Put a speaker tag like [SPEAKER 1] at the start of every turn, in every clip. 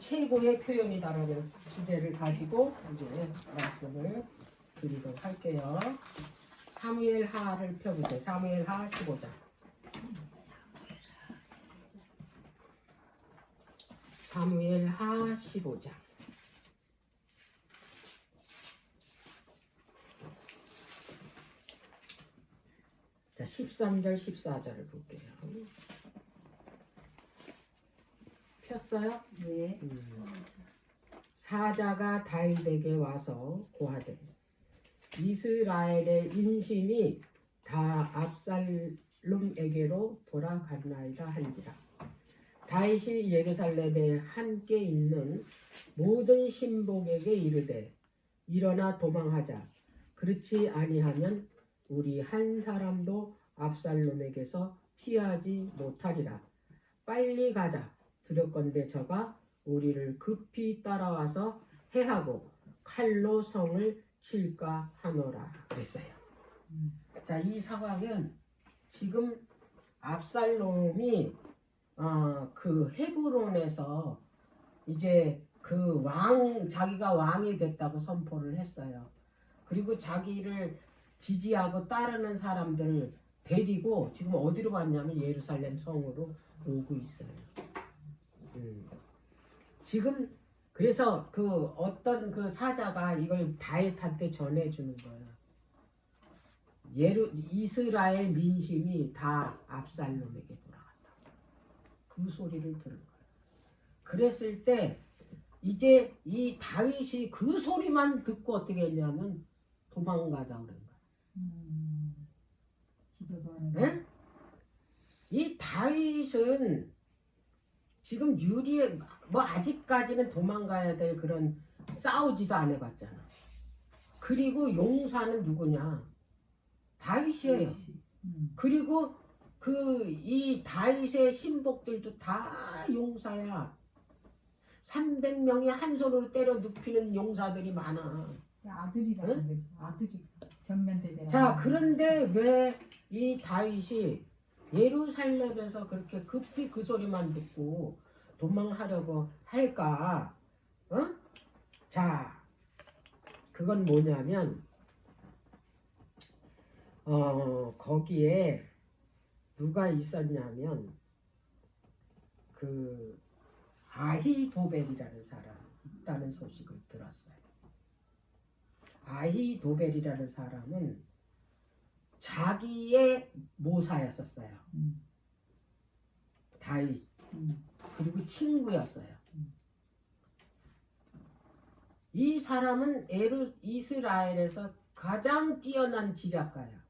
[SPEAKER 1] 최고의 표현이다라는 주제를 가지고 이제 말씀을 드리도록 할게요. 사무엘하를 펴보세요. 사무엘하 15장. 사무엘하 15장. 자, 13절 14절을 볼게요. 폈어요?
[SPEAKER 2] 네.
[SPEAKER 1] 사자가 다윗에게 와서 고하되 이스라엘의 인심이 다 압살롬에게로 돌아갔나이다 한지라. 다윗이 예루살렘에 함께 있는 모든 신복에게 이르되 일어나 도망하자. 그렇지 아니하면 우리 한 사람도 압살롬에게서 피하지 못하리라. 빨리 가자. 두렵건대 저가 우리를 급히 따라와서 해하고 칼로 성을 칠까 하노라 그랬어요. 자, 이 상황은 지금 압살롬이 그 헤브론에서 이제 그 자기가 왕이 됐다고 선포를 했어요. 그리고 자기를 지지하고 따르는 사람들을 데리고 지금 어디로 갔냐면 예루살렘 성으로 오고 있어요. 지금 그래서 그 어떤 그 사자가 이걸 다윗한테 전해주는 거예요. 이스라엘 민심이 다 압살롬에게 돌아갔다. 그 소리를 들은 거예요. 그랬을 때 이제 이 다윗이 그 소리만 듣고 어떻게 했냐면 도망가자 그런 거예요. 네? 이 다윗은 지금 유리에 뭐 아직까지는 도망가야 될 그런 싸우지도 안 해봤잖아. 그리고 용사는 누구냐? 다윗이에요. 그리고 그 이 다윗의 신복들도 다 용사야. 300명이 한 손으로 때려 눕히는 용사들이 많아.
[SPEAKER 2] 아들이라
[SPEAKER 1] 응?
[SPEAKER 2] 아들이 전면대대라.
[SPEAKER 1] 자, 그런데 왜 이 다윗이 예루살렘에서 그렇게 급히 그 소리만 듣고 도망하려고 할까? 자, 그건 뭐냐면 거기에 누가 있었냐면 그 아히도벨이라는 사람이 있다는 소식을 들었어요. 아히도벨이라는 사람은 자기의 모사였었어요. 다윗. 그리고 친구였어요. 이 사람은 이스라엘에서 가장 뛰어난 지략가야.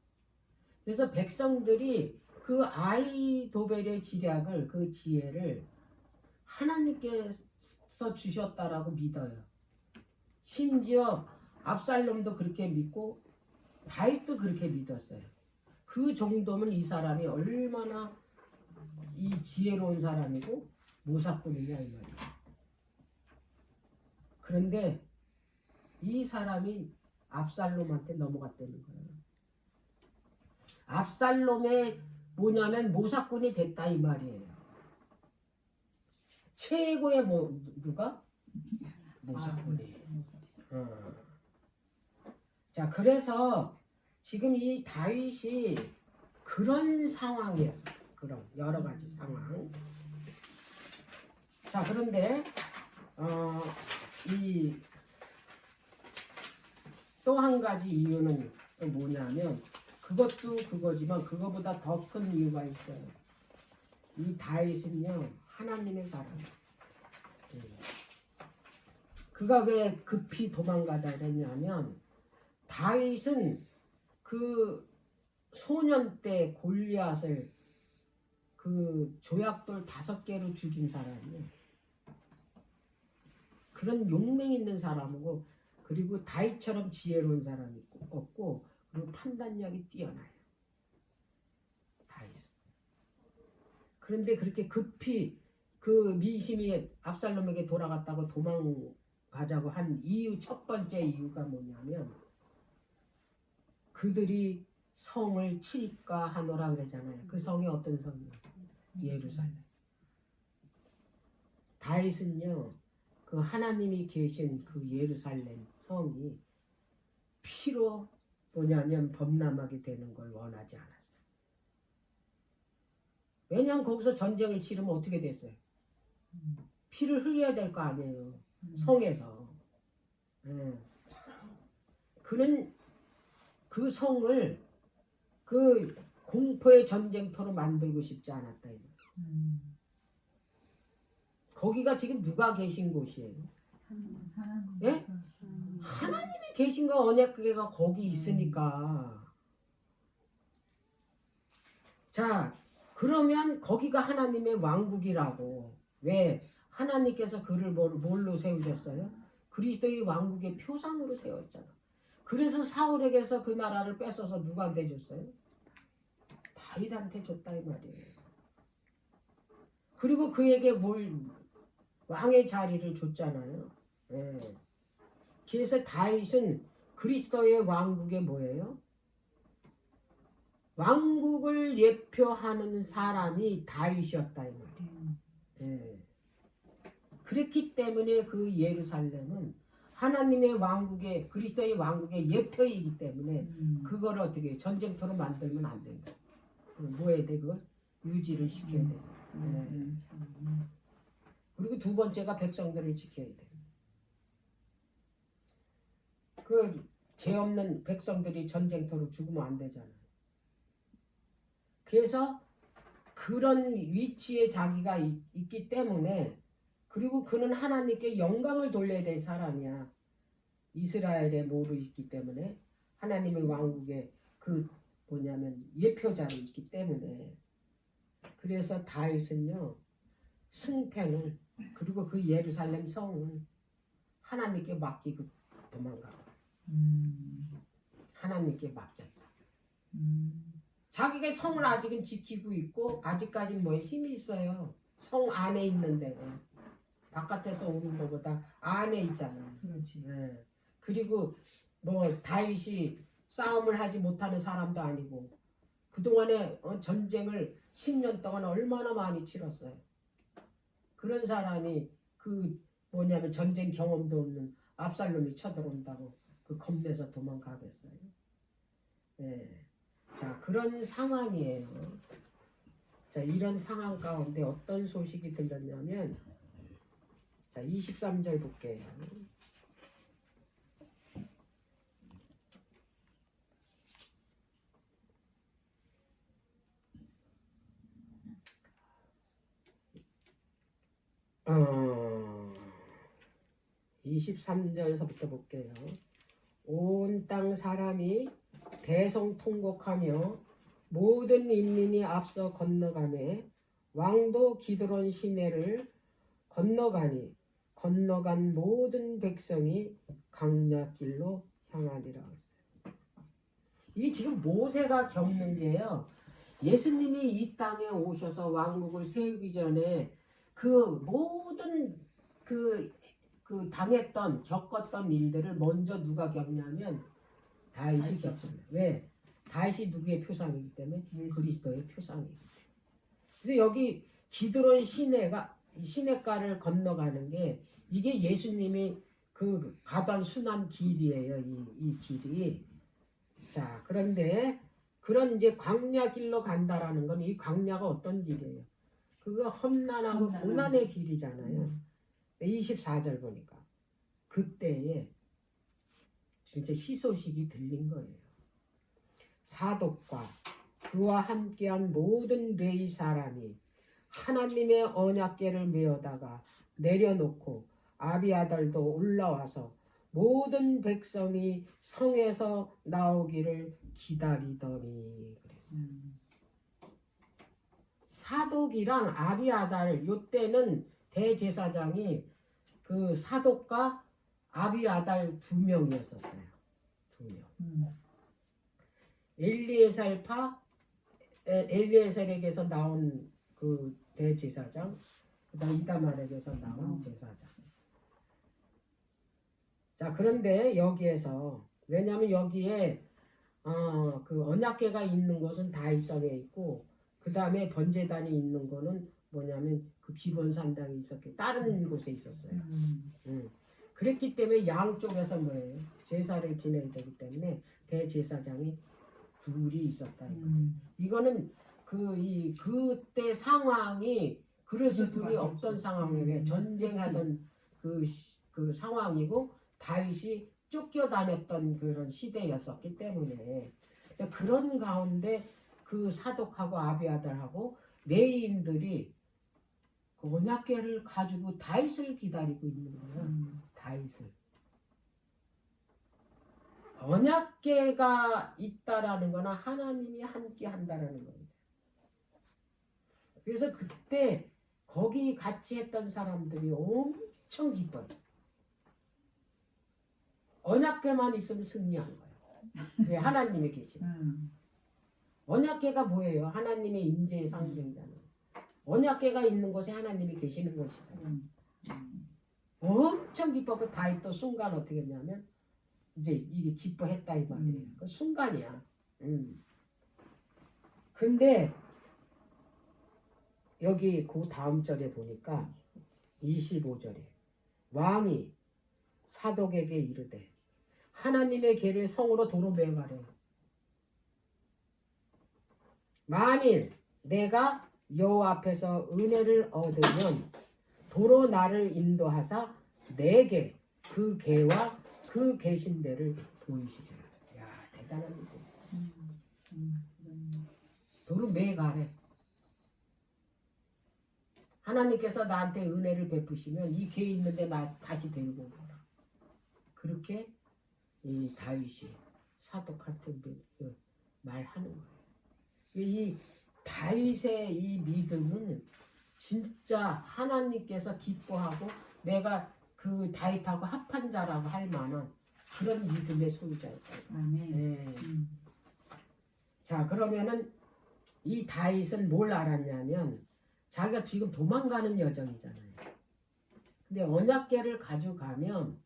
[SPEAKER 1] 그래서 백성들이 그 아히도벨의 지략을, 그 지혜를 하나님께서 주셨다라고 믿어요. 심지어 압살롬도 그렇게 믿고 다윗도 그렇게 믿었어요. 그 정도면 이 사람이 얼마나 이 지혜로운 사람이고 모사꾼이냐 이 말이에요. 그런데 이 사람이 압살롬한테 넘어갔다는 거예요. 압살롬의 뭐냐면 모사꾼이 됐다 이 말이에요. 최고의 누가? 모사꾼이에요. 자, 그래서 지금 이 다윗이 그런 상황이었어요. 그런 여러 가지 상황. 자, 그런데 이 또 한 가지 이유는 또 뭐냐면 그것도 그거지만 그거보다 더 큰 이유가 있어요. 이 다윗은요 하나님의 사람이에요. 그가 왜 급히 도망가자 그랬냐면 다윗은 그 소년 때 골리앗을 그 조약돌 5개로 죽인 사람이에요. 그런 용맹 있는 사람이고 그리고 다윗처럼 지혜로운 사람이 없고 그리고 판단력이 뛰어나요. 다윗. 그런데 그렇게 급히 그 민심이 압살롬에게 돌아갔다고 도망가자고 한 이유, 첫 번째 이유가 뭐냐면 그들이 성을 칠까 하노라 그러잖아요. 그 성이 어떤 성이에요? 예루살렘. 다윗은요 그 하나님이 계신 그 예루살렘 성이 피로 뭐냐면 범람하게 되는 걸 원하지 않았어요. 왜냐하면 거기서 전쟁을 치르면 어떻게 됐어요? 피를 흘려야 될 거 아니에요. 성에서. 예. 그는 그 성을 그 공포의 전쟁터로 만들고 싶지 않았다. 거기가 지금 누가 계신 곳이에요? 예? 하나님이 계신 거 언약궤가 거기 있으니까. 자, 그러면 거기가 하나님의 왕국이라고. 왜? 하나님께서 그를 뭘로 세우셨어요? 그리스도의 왕국의 표상으로 세웠잖아. 그래서 사울에게서 그 나라를 뺏어서 누구한테 줬어요? 다윗한테 줬다 이 말이에요. 그리고 그에게 왕의 자리를 줬잖아요. 예. 그래서 다윗은 그리스도의 왕국의 뭐예요? 왕국을 예표하는 사람이 다윗이었다 이 말이에요. 예. 그렇기 때문에 그 예루살렘은 하나님의 왕국의 그리스도의 왕국의 예표이기 때문에 그걸 어떻게 전쟁터로 만들면 안 된다. 뭐 해야 돼? 그걸 유지를 시켜야 돼. 그리고 두 번째가 백성들을 지켜야 돼. 그 죄 없는 백성들이 전쟁터로 죽으면 안 되잖아. 그래서 그런 위치에 자기가 있기 때문에 그리고 그는 하나님께 영광을 돌려야 될 사람이야. 이스라엘의 모로 있기 때문에 하나님의 왕국의 그 뭐냐면 예표자로 있기 때문에 그래서 다윗은요 승패는 그리고 그 예루살렘 성은 하나님께 맡기고 도망가. 하나님께 맡겼다. 자기가 성을 아직은 지키고 있고 아직까지 뭐에 힘이 있어요. 성 안에 있는 데는 바깥에서 오는 것보다 안에 있잖아.
[SPEAKER 2] 그렇지.
[SPEAKER 1] 네. 그리고 뭐 다윗이 싸움을 하지 못하는 사람도 아니고 그동안에 전쟁을 10년 동안 얼마나 많이 치렀어요. 그런 사람이 그 뭐냐면 전쟁 경험도 없는 압살롬이 쳐들어온다고 그 겁내서 도망가겠어요. 네. 자, 그런 상황이에요. 자, 이런 상황 가운데 어떤 소식이 들렸냐면 자, 23절 볼게요. 어, 23절서부터 볼게요. 온 땅 사람이 대성통곡하며 모든 인민이 앞서 건너가매 왕도 기드론 시내를 건너가니 건너간 모든 백성이 강약길로 향하니라. 이 지금 모세가 겪는 게요. 예수님이 이 땅에 오셔서 왕국을 세우기 전에 그 모든 그 당했던 겪었던 일들을 먼저 누가 겪냐면 다윗이 겪습니다. 왜? 다윗이 누구의 표상이기 때문에 그리스도의 표상이기 때문에. 그래서 여기 기드론 시내가를 건너가는 게 이게 예수님이 그 가던 순환 길이에요. 이 길이. 자, 그런데 그런 이제 광야 길로 간다라는 건 이 광야가 어떤 길이에요? 그거 험난하고 고난의 길이잖아요. 24절 보니까 그때에 진짜 희소식이 들린 거예요. 사독과 그와 함께한 모든 레위 사람이 하나님의 언약궤를 메어다가 내려놓고 아비아달도 올라와서 모든 백성이 성에서 나오기를 기다리더니 그랬어요. 사독이랑 아비아달 요때는 대제사장이 그 사독과 아비아달 2명이었었어요. 2명. 엘리에셀에게서 나온 그 대제사장, 그다음 이다말에게서 나온 제사장. 자, 그런데 여기에서 왜냐하면 여기에 그 언약궤가 있는 곳은 다윗성에 있고 그 다음에 번제단이 있는 거는 뭐냐면 그 기본 산당이 있었기 다른 곳에 있었어요.
[SPEAKER 2] 음.
[SPEAKER 1] 그랬기 때문에 양쪽에서 뭐예요? 제사를 지내야 되기 때문에 대제사장이 둘이 있었다. 이거는 그때 상황이 그럴 수밖에 없던 상황이에요. 전쟁하던 그 상황이고 다윗이 쫓겨다녔던 그런 시대였었기 때문에 그런 가운데 그 사독하고 아비아달하고 레위인들이 그 언약궤를 가지고 다윗을 기다리고 있는 거예요. 다윗을. 언약궤가 있다라는 거는 하나님이 함께 한다라는 겁니다. 그래서 그때 거기 같이 했던 사람들이 엄청 기뻐요. 언약궤만 있으면 승리한 거예요. 왜? 하나님이 계시고. 언약궤가 뭐예요? 하나님의 임재의 상징이잖아요. 언약궤가 있는 곳에 하나님이 계시는 곳이잖아요. 엄청 기뻤고 다윗도 순간 어떻게 했냐면 이제 이게 기뻐했다 이 말이에요. 그 순간이야. 근데 여기 그 다음 절에 보니까 25절에 왕이 사독에게 이르되 하나님의 궤를 성으로 도로 메어가래. 만일 내가 여호와 앞에서 은혜를 얻으면 도로 나를 인도하사 내게 그 궤와 그 계신 데를 보이시리라. 야, 대단합니다. 도로 메어가래. 하나님께서 나한테 은혜를 베푸시면 이 궤 있는데 나 다시 데리고 오라. 그렇게 이 다윗이 사독한테 말하는 거예요. 이 다윗의 이 믿음은 진짜 하나님께서 기뻐하고 내가 그 다윗하고 합한 자라고 할 만한 그런 믿음의 소유자였다. 네. 자, 그러면은 이 다윗은 뭘 알았냐면 자기가 지금 도망가는 여정이잖아요. 근데 언약궤를 가져가면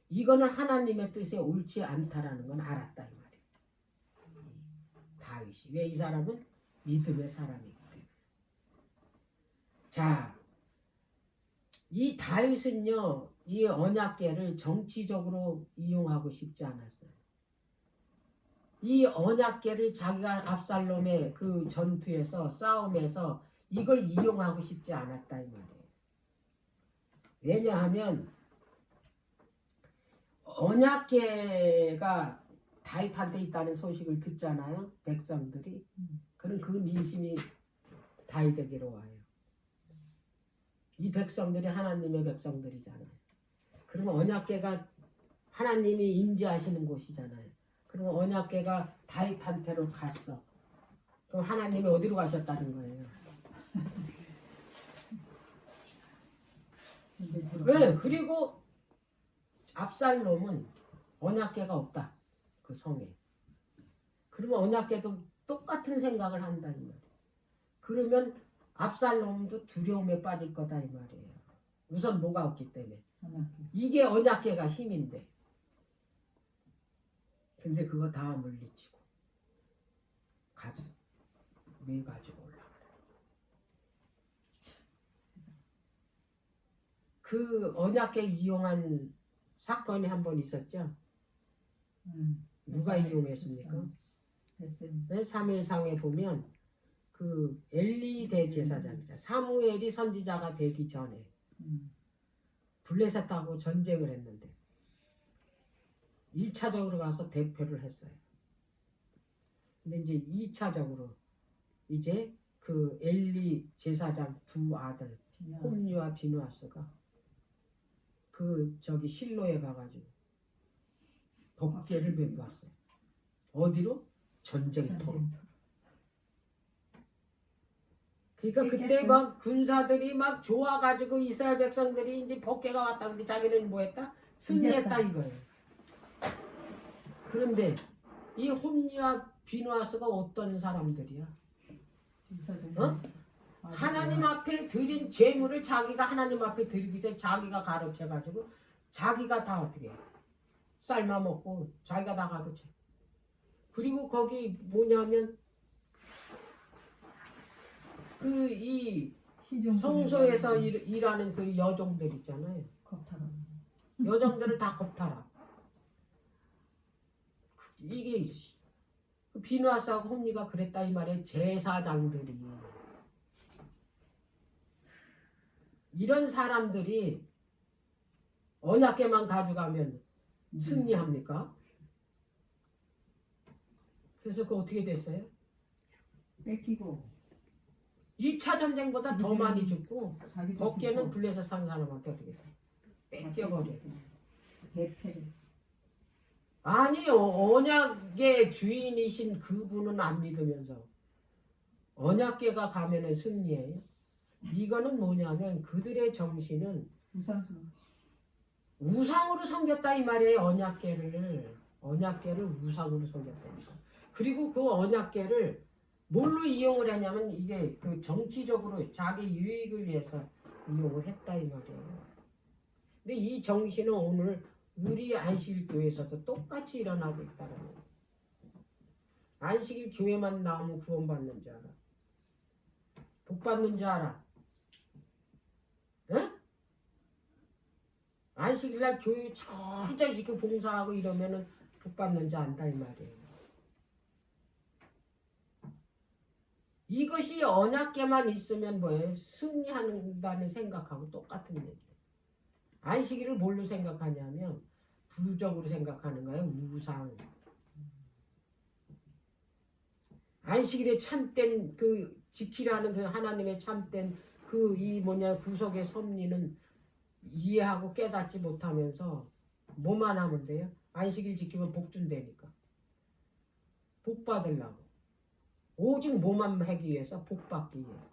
[SPEAKER 1] 이거는 하나님의 뜻에 옳지 않다라는 건 알았다 이 말이에요. 다윗이. 왜? 이 사람은 믿음의 사람이기 때문에. 자, 이 다윗은요, 이 언약궤를 정치적으로 이용하고 싶지 않았어요. 이 언약궤를 자기가 압살롬의 그 전투에서 싸움에서 이걸 이용하고 싶지 않았다 이 말이에요. 왜냐하면 언약궤가 다윗한테 있다는 소식을 듣잖아요. 백성들이. 그럼 그 민심이 다윗에게로 와요. 이 백성들이 하나님의 백성들이잖아요. 그러면 언약궤가 하나님이 임재하시는 곳이잖아요. 그러면 언약궤가 다윗한테로 갔어. 그럼 하나님이 어디로 가셨다는 거예요? 네, 그리고 압살롬은 언약궤가 없다. 그 성에. 그러면 언약궤도 똑같은 생각을 한다는 말이에요. 그러면 압살롬도 두려움에 빠질 거다 이 말이에요. 우선 뭐가 없기 때문에. 이게 언약궤가 힘인데. 근데 그거 다 물리치고 왜 가지고 올라가래. 그 언약궤 이용한 사건이 한 번 있었죠. 누가 이용했습니까? 네, 사무엘상에 보면 그 엘리 대제사장이죠. 사무엘이 선지자가 되기 전에 블레셋하고 전쟁을 했는데 1차적으로 가서 대표를 했어요. 근데 이제 2차적으로 이제 그 엘리 제사장 두 아들 홈리와 비누아스가 그 저기 실로에 가가지고 법궤를 메고 왔어요. 어디로? 전쟁터로. 그러니까 그때 막 군사들이 막 좋아가지고 이스라엘 백성들이 이제 법궤가 왔다. 근데 자기는 뭐했다? 승리했다 이거예요. 그런데 이 홈리와 비누아스가 어떤 사람들이야? 어? 하나님 앞에 드린 재물을 자기가 하나님 앞에 드리기 전에 자기가 가로채가지고 자기가 다 어떻게 해? 삶아 먹고 자기가 다 가로채. 그리고 거기 뭐냐면 그 이
[SPEAKER 2] 시종
[SPEAKER 1] 성소에서 일하는 그 여종들 있잖아요.
[SPEAKER 2] 겁타라.
[SPEAKER 1] 여종들을 다 겁탈아. 이게 비누아스하고 홈리가 그랬다 이 말이에요. 제사장들이. 이런 사람들이 언약궤만 가져가면 승리합니까? 그래서 그 어떻게 됐어요?
[SPEAKER 2] 뺏기고
[SPEAKER 1] 2차 전쟁보다 더 많이 죽고
[SPEAKER 2] 자기도
[SPEAKER 1] 법계는
[SPEAKER 2] 죽고,
[SPEAKER 1] 불려서 사는 사람한테 어떻게 돼? 뺏겨버려.
[SPEAKER 2] 대패를.
[SPEAKER 1] 아니 언약의 주인이신 그분은 안 믿으면서 언약궤가 가면은 승리예요. 이거는 뭐냐면 그들의 정신은
[SPEAKER 2] 우상스러워.
[SPEAKER 1] 우상으로 섬겼다 이 말이에요. 언약궤를 우상으로 섬겼다니까. 그리고 그 언약궤를 뭘로 이용을 했냐면 이게 그 정치적으로 자기 유익을 위해서 이용을 했다 이 말이에요. 근데 이 정신은 오늘 우리 안식일교회에서도 똑같이 일어나고 있다는 거예요. 안식일 교회만 나오면 구원받는 줄 알아. 복 받는 줄 알아. 응? 안식일날 교회 철저히 지켜 봉사하고 이러면은 복 받는 줄 안다 이 말이에요. 이것이 언약궤만 있으면 뭐예요? 승리한다는 생각하고 똑같은 얘기예요. 안식일을 뭘로 생각하냐면 부적으로 생각하는 거예요. 우상. 안식일에 참된 그 지키라는 그 하나님의 참된 그 이 뭐냐 구속의 섭리는 이해하고 깨닫지 못하면서 뭐만 하면 돼요? 안식일 지키면 복 준다니까. 복 받으려고. 오직 뭐만 하기 위해서 복 받기 위해서.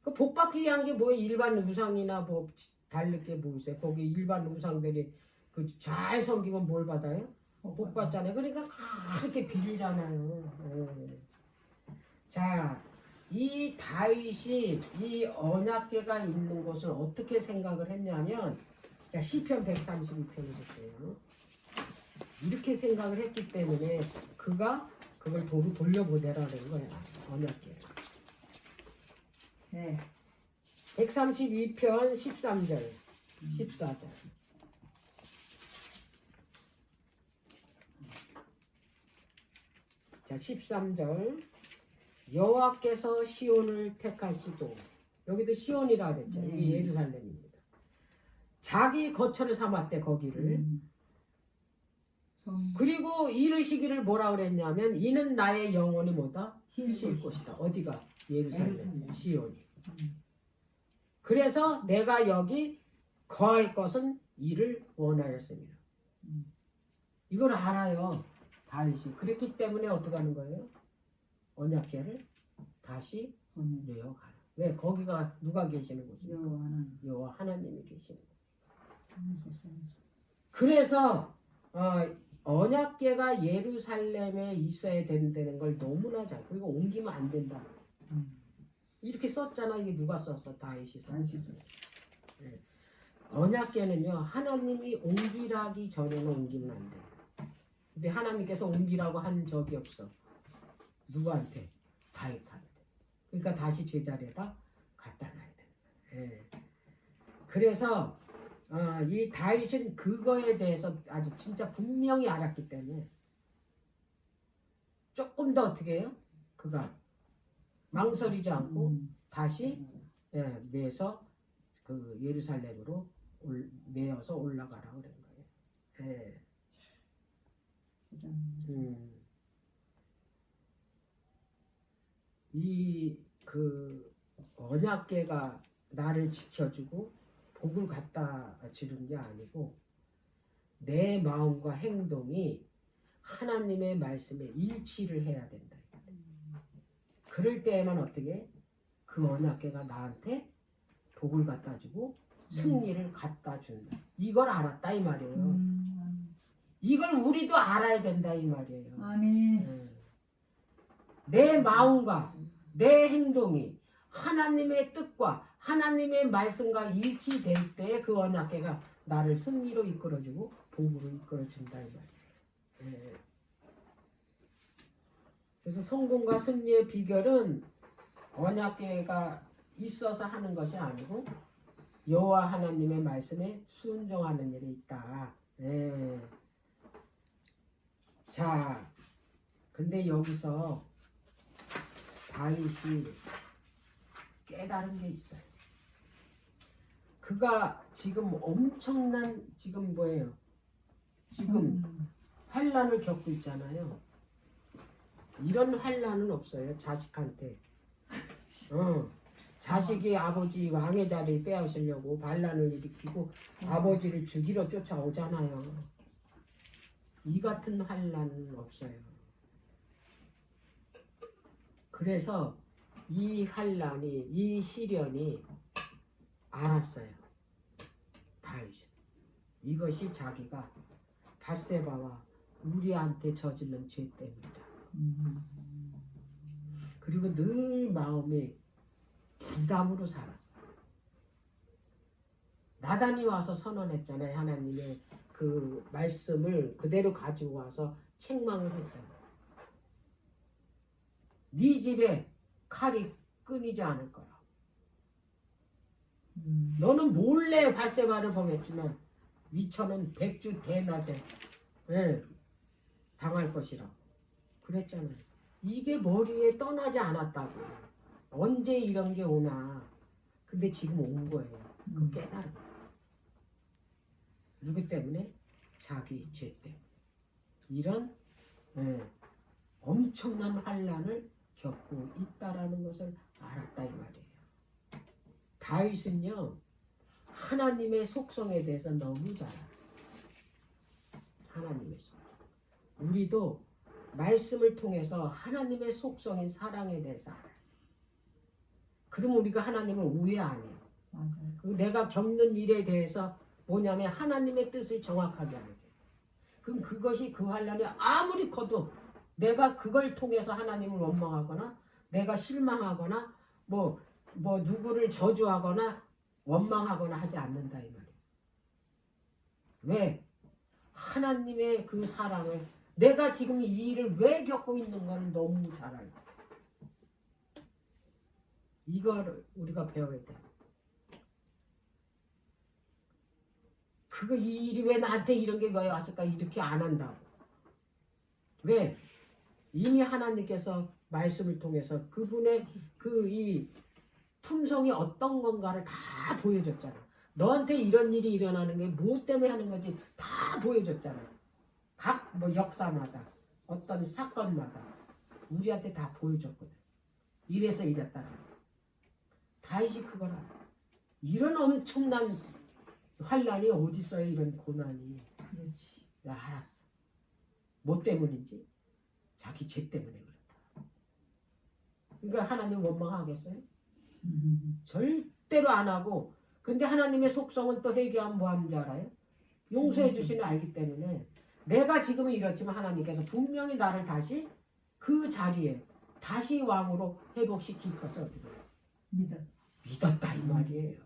[SPEAKER 1] 그 복 받기 위한 게 뭐예요? 일반 우상이나 뭐 다를 게 뭐 있어요? 거기 일반 우상들이 그 잘 섬기면 뭘 받아요? 복 받잖아요. 그러니까 그렇게 빌잖아요. 자, 이 다윗이 이 언약궤가 있는 곳을 어떻게 생각을 했냐면, 자, 시편 132편을 보세요. 이렇게 생각을 했기 때문에 그가 그걸 도로 돌려보내라는 거야. 언약궤를.
[SPEAKER 2] 네.
[SPEAKER 1] 132편 13절, 14절. 자, 13절. 여호와께서 시온을 택하시고, 여기도 시온이라 그랬죠. 이게 예루살렘입니다. 자기 거처를 삼았대 거기를. 그리고 이르시기를 뭐라 그랬냐면 이는 나의 영혼이 뭐다? 쉴 곳이다. 어디가? 예루살렘. 시온이. 그래서 내가 여기 거할 것은 이를 원하였습니다. 이걸 알아요. 다윗이. 그랬기 때문에 어떻게 하는 거예요? 언약궤를 다시 내어가라. 왜? 거기가 누가 계시는 곳입니까? 여호와 하나님이 계시는 곳. 그래서 언약궤가 예루살렘에 있어야 된다는 걸 너무나 잘. 그리고 옮기면 안 된다. 이렇게 썼잖아. 이게 누가 썼어? 다윗이 썼어. 네. 언약궤는요 하나님이 옮기라기 전에는 옮기면 안 돼. 근데 하나님께서 옮기라고 한 적이 없어. 누구한테? 다윗한테. 그러니까 다시 제자리에다 갖다 놔야 돼. 네. 그래서 이 다윗은 그거에 대해서 아주 진짜 분명히 알았기 때문에 조금 더 어떻게 해요? 그가 망설이지 않고 다시 매서 그 예루살렘으로 매어서 올라가라 그런 거예요. 예. 이 그 언약궤가 나를 지켜주고 복을 갖다 주는 게 아니고 내 마음과 행동이 하나님의 말씀에 일치를 해야 된다. 그럴 때에만 어떻게 그 언약궤가 나한테 복을 갖다 주고 승리를 갖다 준다. 이걸 알았다 이 말이에요. 이걸 우리도 알아야 된다 이 말이에요.
[SPEAKER 2] 아멘.
[SPEAKER 1] 내 마음과 내 행동이 하나님의 뜻과 하나님의 말씀과 일치될 때 그 언약궤가 나를 승리로 이끌어주고 복으로 이끌어준다 이 말이에요. 그래서 성공과 승리의 비결은 언약궤가 있어서 하는 것이 아니고 여호와 하나님의 말씀에 순종하는 일이 있다. 예. 자, 근데 여기서 다윗이 깨달은 게 있어요. 그가 지금 엄청난 지금 뭐예요? 지금 환란을 겪고 있잖아요. 이런 환란은 없어요. 자식한테. 자식이 아버지 왕의 자리를 빼앗으려고 반란을 일으키고 아버지를 죽이러 쫓아오잖아요. 이 같은 환란은 없어요. 그래서 이 환란이, 이 시련이 알았어요. 다윗은. 이것이 자기가 밧세바와 우리한테 저지른 죄 때문이다. 그리고 늘 마음이 부담으로 살았어. 나단이 와서 선언했잖아요. 하나님의 그 말씀을 그대로 가지고 와서 책망을 했잖아요. 네 집에 칼이 끊이지 않을 거야. 너는 몰래 밧세바를 범했지만 미천은 백주 대낮에 당할 것이라 그랬잖아요. 이게 머리에 떠나지 않았다고. 언제 이런 게 오나. 근데 지금 온 거예요. 그 깨달은 거예요. 누구 때문에? 자기 죄 때문에. 이런 엄청난 환란을 겪고 있다라는 것을 알았다 이 말이에요. 다윗은요 하나님의 속성에 대해서 너무 잘 알아요. 하나님의 속성. 우리도 말씀을 통해서 하나님의 속성인 사랑에 대해서 알아요. 그럼 우리가 하나님을 오해 안 해요.
[SPEAKER 2] 맞아요.
[SPEAKER 1] 그리고 내가 겪는 일에 대해서 뭐냐면 하나님의 뜻을 정확하게 알게. 그럼 그것이 그 환란이 아무리 커도 내가 그걸 통해서 하나님을 원망하거나 내가 실망하거나 뭐 누구를 저주하거나 원망하거나 하지 않는다 이 말이에요. 왜? 하나님의 그 사랑을 내가 지금 이 일을 왜 겪고 있는 건 너무 잘 알고 이걸 우리가 배워야 돼. 이 일이 왜 나한테 이런 게 왜 왔을까 이렇게 안 한다고. 왜? 이미 하나님께서 말씀을 통해서 그분의 이 품성이 어떤 건가를 다 보여줬잖아. 너한테 이런 일이 일어나는 게 무엇 때문에 하는 건지 다 보여줬잖아. 각 역사마다 어떤 사건마다 우리한테 다 보여줬거든. 이래서 이랬다. 다윗이 그걸 알아. 이런 엄청난 환란이 어디 있어요? 이런 고난이.
[SPEAKER 2] 그렇지.
[SPEAKER 1] 나 알았어. 뭐 때문인지? 자기 죄 때문에 그렇다. 그러니까 하나님 원망하겠어요? 절대로 안 하고. 근데 하나님의 속성은 또 회개하면 뭐 하는 줄 알아요? 용서해 주시는 알기 때문에 내가 지금은 이렇지만 하나님께서 분명히 나를 다시 그 자리에 다시 왕으로 회복시킬 것을 어떻게 믿었다 이 말이에요.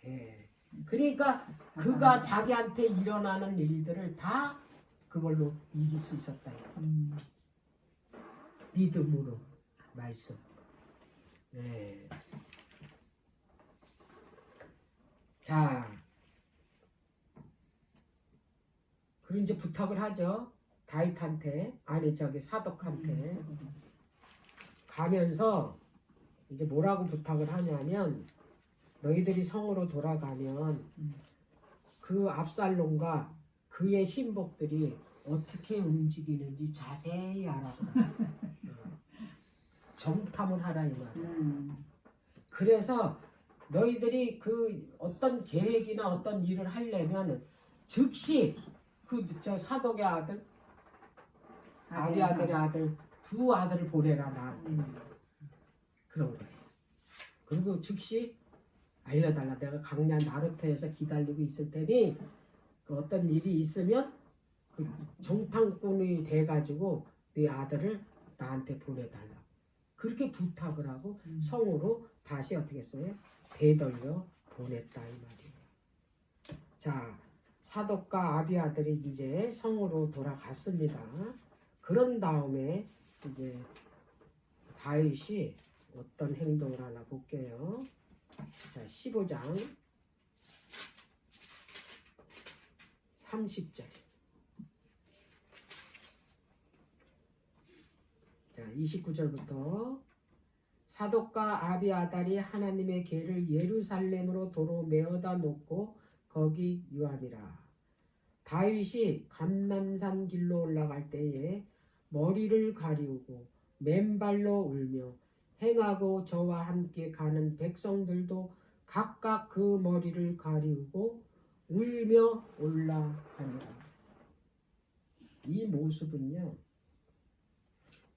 [SPEAKER 1] 예. 그러니까 그가 자기한테 일어나는 일들을 다 그걸로 이길 수 있었다. 믿음으로 말씀. 네. 자, 그리고 이제 부탁을 하죠. 다윗한테, 아니 사독한테 가면서 이제 뭐라고 부탁을 하냐면 너희들이 성으로 돌아가면 그 압살롬과 그의 신복들이 어떻게 움직이는지 자세히 알아보라. 정탐을 하라 이 말이야. 그래서 너희들이 그 어떤 계획이나 어떤 일을 하려면 즉시 저 사독의 아들 아비아들의 아들 두 아들을 보내라 나. 그런 거예요. 그리고 즉시 알려달라. 내가 강량 나루터에서 기다리고 있을 테니 그 어떤 일이 있으면 그 정탐꾼이 돼가지고 네 아들을 나한테 보내달라. 그렇게 부탁을 하고 성으로 다시 어떻게 했어요? 되돌려 보냈다 이 말이에요. 자, 사독과 아비아들이 이제 성으로 돌아갔습니다. 그런 다음에 이제 다윗이 어떤 행동을 하나 볼게요. 자, 15장 30절. 자, 29절부터 사독과 아비아달이 하나님의 궤를 예루살렘으로 도로 메어다 놓고 거기 유하니라. 다윗이 감람산 길로 올라갈 때에 머리를 가리우고 맨발로 울며 행하고 저와 함께 가는 백성들도 각각 그 머리를 가리우고 울며 올라가니라. 이 모습은요,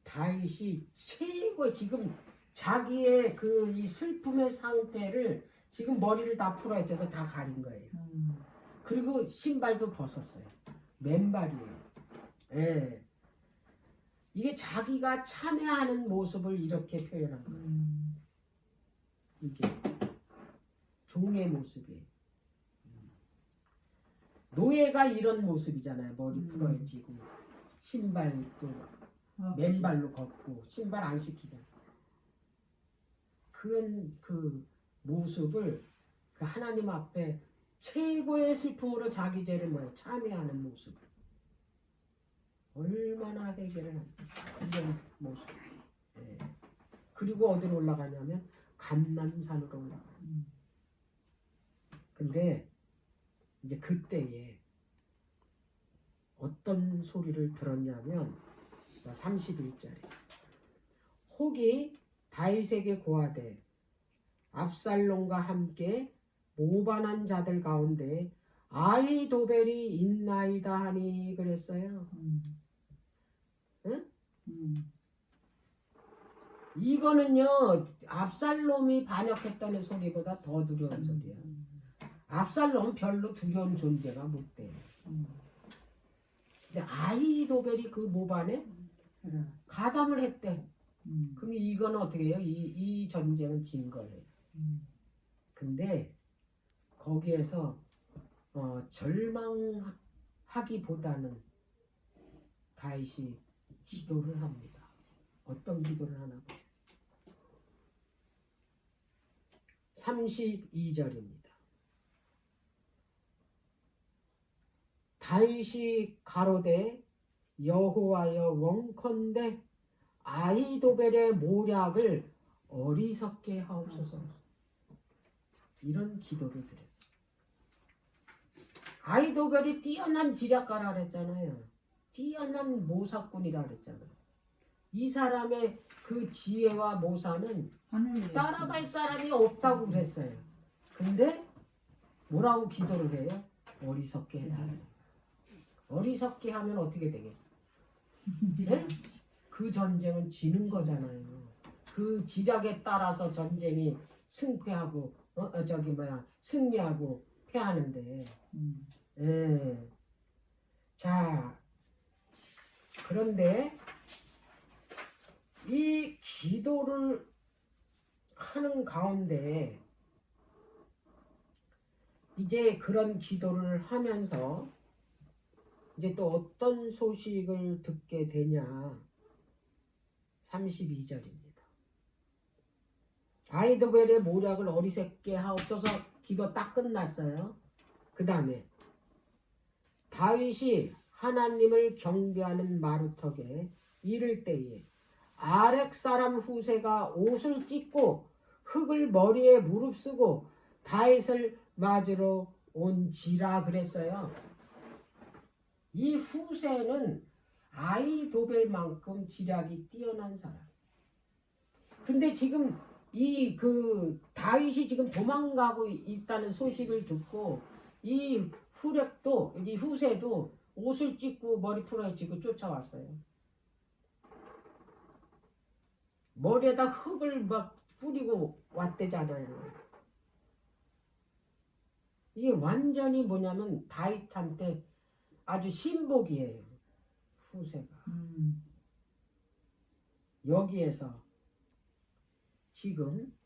[SPEAKER 1] 다윗이 최고 지금 자기의 그 이 슬픔의 상태를 지금 머리를 다 풀어헤쳐서 다 가린 거예요. 그리고 신발도 벗었어요. 맨발이에요. 예. 이게 자기가 참회하는 모습을 이렇게 표현한 거예요. 이게 종의 모습이에요. 노예가 이런 모습이잖아요. 머리 풀어헤치고 신발도 맨발로 걷고 신발 안 시키잖아. 그런 그 모습을 그 하나님 앞에 최고의 슬픔으로 자기 죄를 뭐예요? 참회하는 모습. 얼마나 해결을 합니까? 이런 모습. 예. 그리고 어디로 올라가냐면 감람산으로 올라가요. 근데 이제 그때에 어떤 소리를 들었냐면 31절에 혹이 다윗에게 고하되 압살롬과 함께 모반한 자들 가운데 아히도벨이 있나이다 하니 그랬어요. 응? 이거는요 압살롬이 반역했다는 소리보다 더 두려운 소리야. 압살롬 별로 두려운 존재가 못 돼. 근데 아히도벨이 그 모반에 가담을 했대. 그럼 이거는 어떻게 해요? 이 전쟁은 진 거예요. 근데 거기에서 절망하기보다는 다윗이 기도를 합니다. 어떤 기도를 하나 봐. 32절입니다. 다윗이 가로되 여호와여 원컨대 아히도벨의 모략을 어리석게 하옵소서. 이런 기도를 드렸어요. 아히도벨이 뛰어난 지략가라 그랬잖아요. 뛰어난 모사꾼이라 그랬잖아요. 이 사람의 그 지혜와 모사는 따라갈 사람이 없다고 그랬어요. 근데 뭐라고 기도를 해요? 어리석게 해달라. 어리석게 하면 어떻게 되겠어? 네? 그 전쟁은 지는 거잖아요. 그 지략에 따라서 전쟁이 승패하고 승리하고 패하는데. 예. 자, 그런데 이 기도를 하는 가운데 이제 그런 기도를 하면서 이제 또 어떤 소식을 듣게 되냐. 32절입니다. 아히도벨의 모략을 어리석게 하옵소서. 기도 딱 끝났어요. 그 다음에 다윗이 하나님을 경배하는 마루턱에 이를 때에 아렉 사람 후세가 옷을 찢고 흙을 머리에 무릅쓰고 다윗을 맞으러 온지라 그랬어요. 이 후세는 아히도벨만큼 지략이 뛰어난 사람. 근데 지금 이 그 다윗이 지금 도망가고 있다는 소식을 듣고 이 후세도 옷을 찢고 머리 풀어헤치고 쫓아왔어요. 머리에다 흙을 막 뿌리고 왔대잖아요. 이게 완전히 뭐냐면 다윗한테 아주 신복이에요. 후세가. 여기에서 지금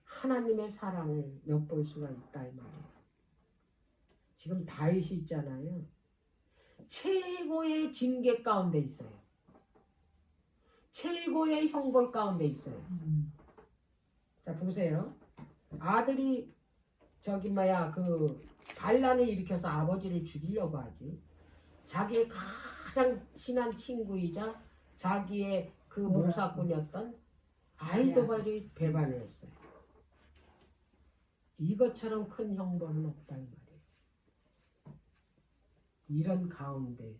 [SPEAKER 1] 하나님의 사랑을 엿볼 수가 있다 이 말이에요. 지금 다윗이 있잖아요. 최고의 징계 가운데 있어요. 최고의 형벌 가운데 있어요. 자 보세요. 아들이 저기 뭐야 그 반란을 일으켜서 아버지를 죽이려고 하지. 자기의 가장 친한 친구이자 자기의 그 모사꾼이었던 아이도발이 배반을 했어요. 이것처럼 큰 형벌은 없다 이 말이에요. 이런 가운데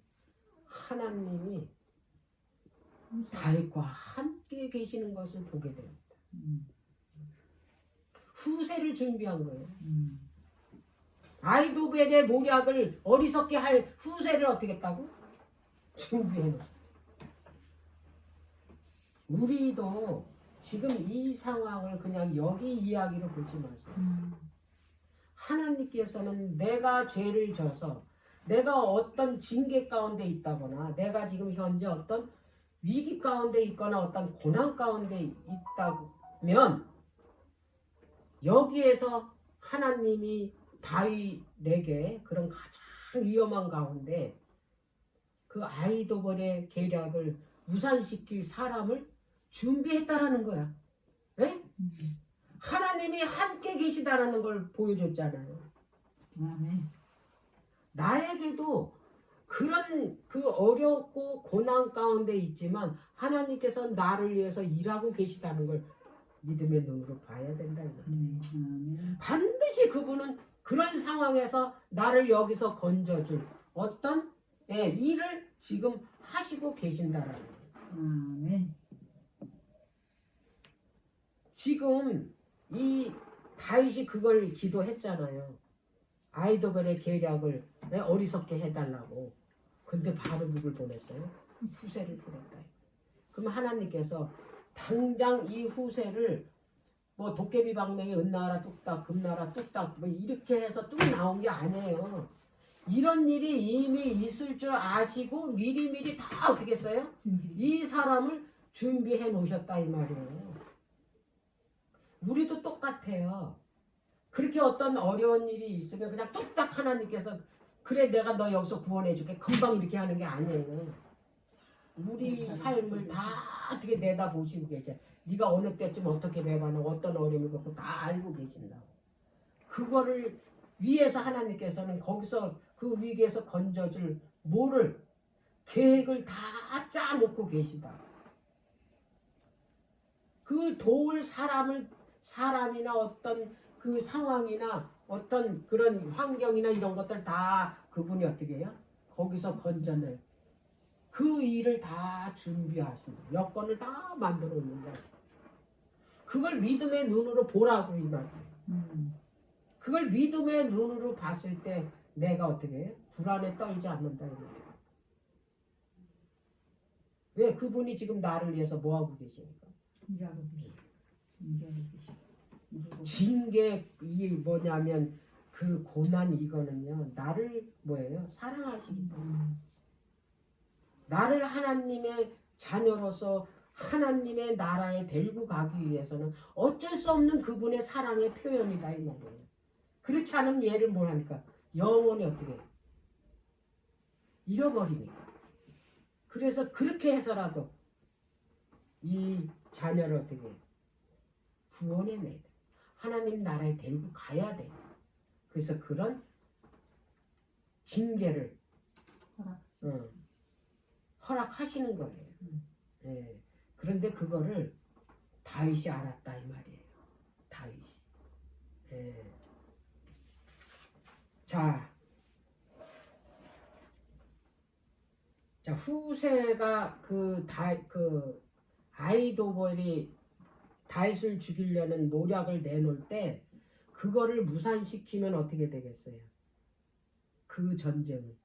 [SPEAKER 1] 하나님이 다윗과 함께 계시는 것을 보게 됩니다. 후세를 준비한 거예요. 아이도벨의 모략을 어리석게 할 후세를 어떻게 했다고? 준비해 놓았어요. 우리도 지금 이 상황을 그냥 여기 이야기로 보지 마세요. 하나님께서는 내가 죄를 져서 내가 어떤 징계 가운데 있다거나 내가 지금 현재 어떤 위기 가운데 있거나 어떤 고난 가운데 있다면 여기에서 하나님이 다윗에게 그런 가장 위험한 가운데 그 아이도벌의 계략을 무산시킬 사람을 준비했다라는 거야. 네? 하나님이 함께 계시다라는 걸 보여줬잖아요.
[SPEAKER 2] 아멘.
[SPEAKER 1] 나에게도 그런 그 어렵고 고난 가운데 있지만 하나님께서 나를 위해서 일하고 계시다는 걸 믿음의 눈으로 봐야 된다. 반드시 그분은 그런 상황에서 나를 여기서 건져줄 어떤 일을 지금 하시고 계신다라는 거예요.
[SPEAKER 2] 아멘.
[SPEAKER 1] 지금 이 다윗이 그걸 기도했잖아요. 아이도벨의 계략을 어리석게 해달라고. 근데 바로 누굴 보냈어요? 후세를 보냈다. 그럼 하나님께서 당장 이 후세를 뭐 도깨비 방맹이 은나라 뚝딱 금나라 뚝딱 뭐 이렇게 해서 뚝 나온 게 아니에요. 이런 일이 이미 있을 줄 아시고 미리미리 다 어떻게 했어요? 이 사람을 준비해 놓으셨다 이 말이에요. 우리도 똑같아요. 그렇게 어떤 어려운 일이 있으면 그냥 뚝딱 하나님께서 그래 내가 너 여기서 구원해 줄게 금방 이렇게 하는 게 아니에요. 우리 삶을 다 어떻게 내다보시고 계세요. 네가 어느 때쯤 어떻게 배반하고 어떤 어려움을 겪고 다 알고 계신다고. 그거를 위해서 하나님께서는 거기서 그 위기에서 건져줄 뭐를 계획을 다 짜놓고 계시다. 그 도울 사람이나 어떤 그 상황이나 어떤 그런 환경이나 이런 것들 다 그분이 어떻게 해요? 거기서 건져낼 그 일을 다 준비하신다. 여건을 다 만들어 놓는다. 그걸 믿음의 눈으로 보라고 이 말이에요. 그걸 믿음의 눈으로 봤을 때 내가 어떻게 해요? 불안에 떨지 않는다 이 말이에요. 왜? 그분이 지금 나를 위해서 뭐하고 계시니까?
[SPEAKER 2] 일하고 계시.
[SPEAKER 1] 징계 이 뭐냐면 그 고난 이거는요 나를 뭐예요? 사랑하시기 때문에 나를 하나님의 자녀로서 하나님의 나라에 데리고 가기 위해서는 어쩔 수 없는 그분의 사랑의 표현이다 이 말이에요. 그렇지 않으면 얘를 뭘 하니까 영원히 어떻게 해요? 잃어버리니까. 그래서 그렇게 해서라도 이 자녀를 어떻게 해요? 구원해내야 돼. 하나님 나라에 데리고 가야 돼. 그래서 그런 징계를 허락하시는 거예요. 예. 그런데 그거를 다윗이 알았다 이 말이에요. 다윗이. 예. 자 후세가 그 아이도벌이 다윗을 죽이려는 모략을 내놓을 때 그거를 무산시키면 어떻게 되겠어요? 그 전쟁은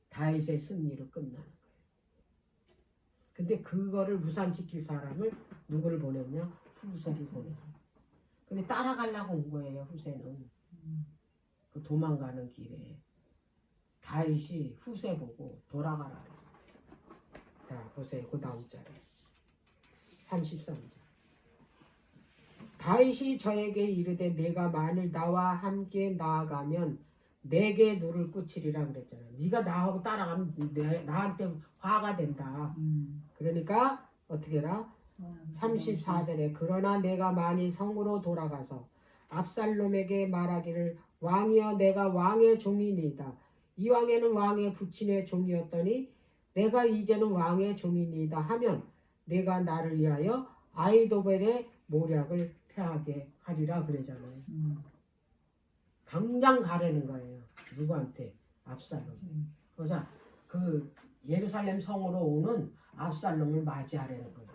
[SPEAKER 1] 다윗의 승리로 끝나는 거예요. 근데 그거를 무산시킬 사람을 누구를 보냈냐? 후세를 보냈냐. 근데 따라가려고 온 거예요. 후세는. 그 도망가는 길에 다윗이 후세 보고 돌아가라 그랬어요. 자 보세요. 그 다음 절에 33절. 다윗이 저에게 이르되 내가 만일 나와 함께 나아가면 내게 누를 꾸치리라 그랬잖아요. 네가 나하고 따라가면 나한테 화가 된다. 그러니까 어떻게 해라? 34절에 그러나 내가 만일 성으로 돌아가서 압살롬에게 말하기를 왕이여 내가 왕의 종이니이다. 이왕에는 왕의 부친의 종이었더니 내가 이제는 왕의 종이니이다 하면 내가 나를 위하여 아이도벨의 모략을 패하게 하리라 그러잖아요. 당장 가라는 거예요. 누구한테? 압살롬. 그래서 그 예루살렘 성으로 오는 압살롬을 맞이하라는 거예요.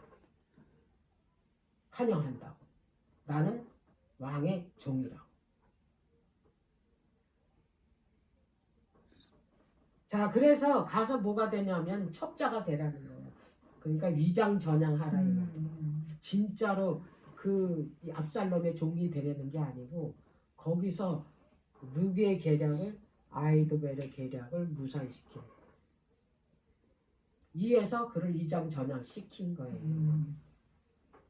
[SPEAKER 1] 환영한다고. 나는 왕의 종이라고. 자, 그래서 가서 뭐가 되냐면 첩자가 되라는 거예요. 그러니까 위장 전향하라 이 말이에요. 진짜로 그 압살롬의 종이 되려는 게 아니고 거기서 누구의 계략을 아이도벨의 계략을 무산시켜. 이에서 그를 위장 전향시킨 거예요.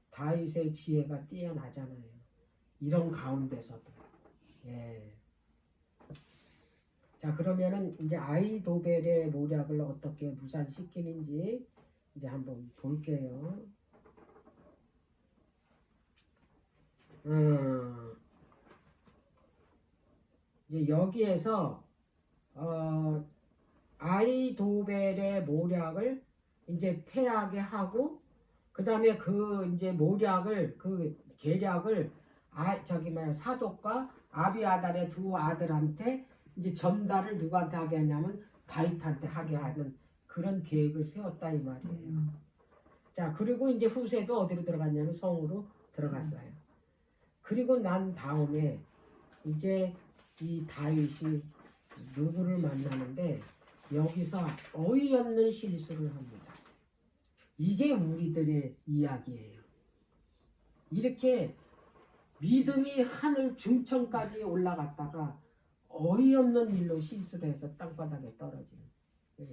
[SPEAKER 1] 다윗의 지혜가 뛰어나잖아요. 이런 가운데서도. 예. 자, 그러면은 이제 아이도벨의 모략을 어떻게 무산시키는지 이제 한번 볼게요. 이제 여기에서 아이도벨의 모략을 이제 패하게 하고 그 다음에 그 이제 모략을 그 계략을 사독과 아비아달의 두 아들한테 이제 전달을 누구한테 하게 하냐면 다윗한테 하게 하는 그런 계획을 세웠다 이 말이에요. 자, 그리고 이제 후세도 어디로 들어갔냐면 성으로 들어갔어요. 그리고 난 다음에 이제 이 다윗이 누구를 만나는데 여기서 어이없는 실수를 합니다. 이게 우리들의 이야기예요. 이렇게 믿음이 하늘 중천까지 올라갔다가 어이없는 일로 실수를 해서 땅바닥에 떨어지는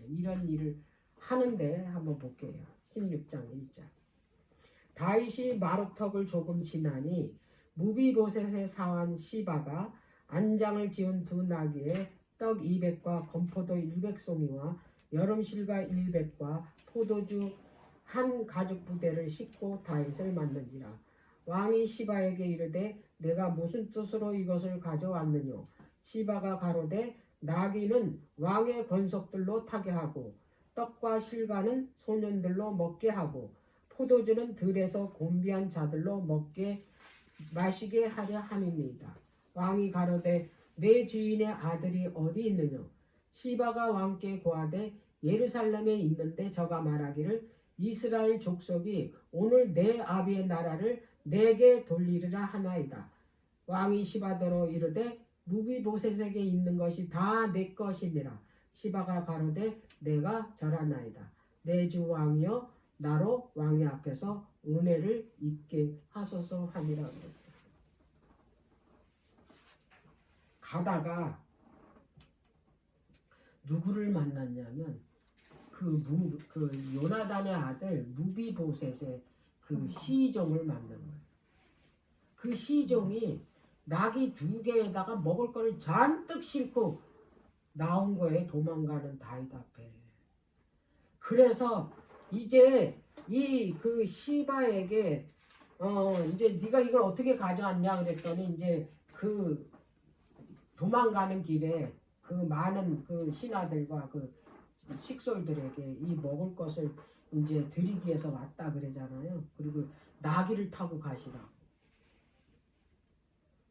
[SPEAKER 1] 이런 일을 하는데 한번 볼게요. 16장 1절. 다윗이 마루턱을 조금 지나니 무비보셋의 사환 시바가 안장을 지은 두 나귀에 떡 200과 건포도 100송이와 여름실과 100과 포도주 한 가죽 부대를 싣고 다윗을 만난지라. 왕이 시바에게 이르되 내가 무슨 뜻으로 이것을 가져왔느뇨. 시바가 가로되 나귀는 왕의 권속들로 타게 하고 떡과 실과는 소년들로 먹게 하고 포도주는 들에서 곤비한 자들로 먹게 마시게 하려 함이니이다. 왕이 가로되 내 주인의 아들이 어디 있느냐. 시바가 왕께 고하되 예루살렘에 있는데 저가 말하기를 이스라엘 족속이 오늘 내 아비의 나라를 내게 돌리리라 하나이다. 왕이 시바더러 이르되 무비보셋에게 있는 것이 다 내 것이니라. 시바가 가로되 내가 절하나이다. 내 주 왕이여 나로 왕의 앞에서 은혜를 입게 하소서 하니라 그랬어요. 가다가 누구를 만났냐면 그 요나단의 아들 무비보셋의 그 시종을 만난 거예요. 그 시종이 나귀 2개에다가 먹을 거를 잔뜩 싣고 나온 거예요. 도망가는 다윗 앞에. 그래서 이제 이 그 시바에게 이제 네가 이걸 어떻게 가져왔냐 그랬더니 이제 그 도망가는 길에 그 많은 그 신하들과 그 식솔들에게 이 먹을 것을 이제 드리기 위해서 왔다 그러잖아요. 그리고 나귀를 타고 가시라.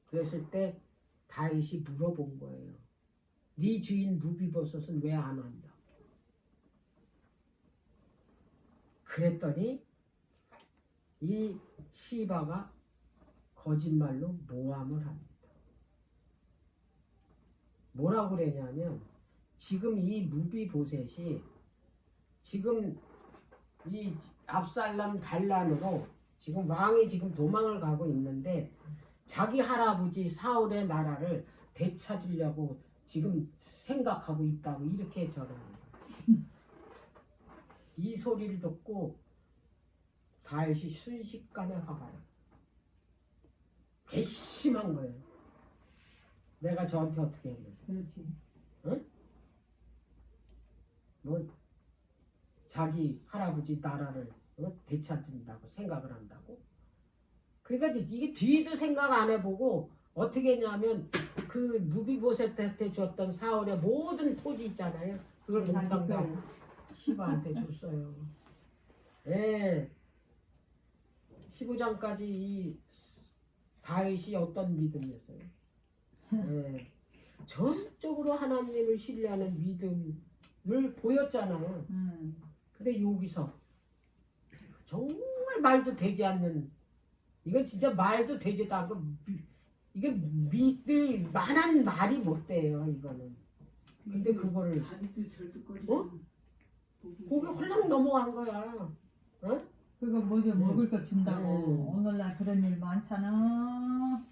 [SPEAKER 1] 그랬을 때 다윗이 물어본 거예요. 네 주인 무비보셋은 왜 안 왔냐? 그랬더니 이 시바가 거짓말로 모함을 합니다. 뭐라고 그랬냐면 지금 이 무비보셋이 지금 이 압살롬 반란으로 지금 왕이 지금 도망을 가고 있는데 자기 할아버지 사울의 나라를 되찾으려고 지금 생각하고 있다고 이렇게 전합니다. 이 소리를 듣고 다윗이 순식간에 화가 났어요. 괘씸한 거예요. 내가 저한테 어떻게 했는데?
[SPEAKER 2] 그렇지.
[SPEAKER 1] 응? 뭐 자기 할아버지 나라를 되찾는다고 생각을 한다고? 그러니까 이게 뒤도 생각 안 해보고 어떻게 했냐면 그 누비보셋한테 줬던 사월의 모든 토지 있잖아요. 그걸 몽땅 다 시바한테 줬어요. 예. 15장까지 이 다윗이 어떤 믿음이었어요? 예. 전적으로 하나님을 신뢰하는 믿음을 보였잖아요. 근데 여기서 정말 말도 되지 않는, 이건 진짜 말도 되지도 않고 이게 믿을 만한 말이 못 돼요 이거는. 근데 그거를
[SPEAKER 3] 다리도 절뚝거리고
[SPEAKER 1] 어? 거기 홀랑 넘어간 거야. 어?
[SPEAKER 2] 그거 뭐죠? 먹을 거 준다고. 오늘날 그런 일 많잖아.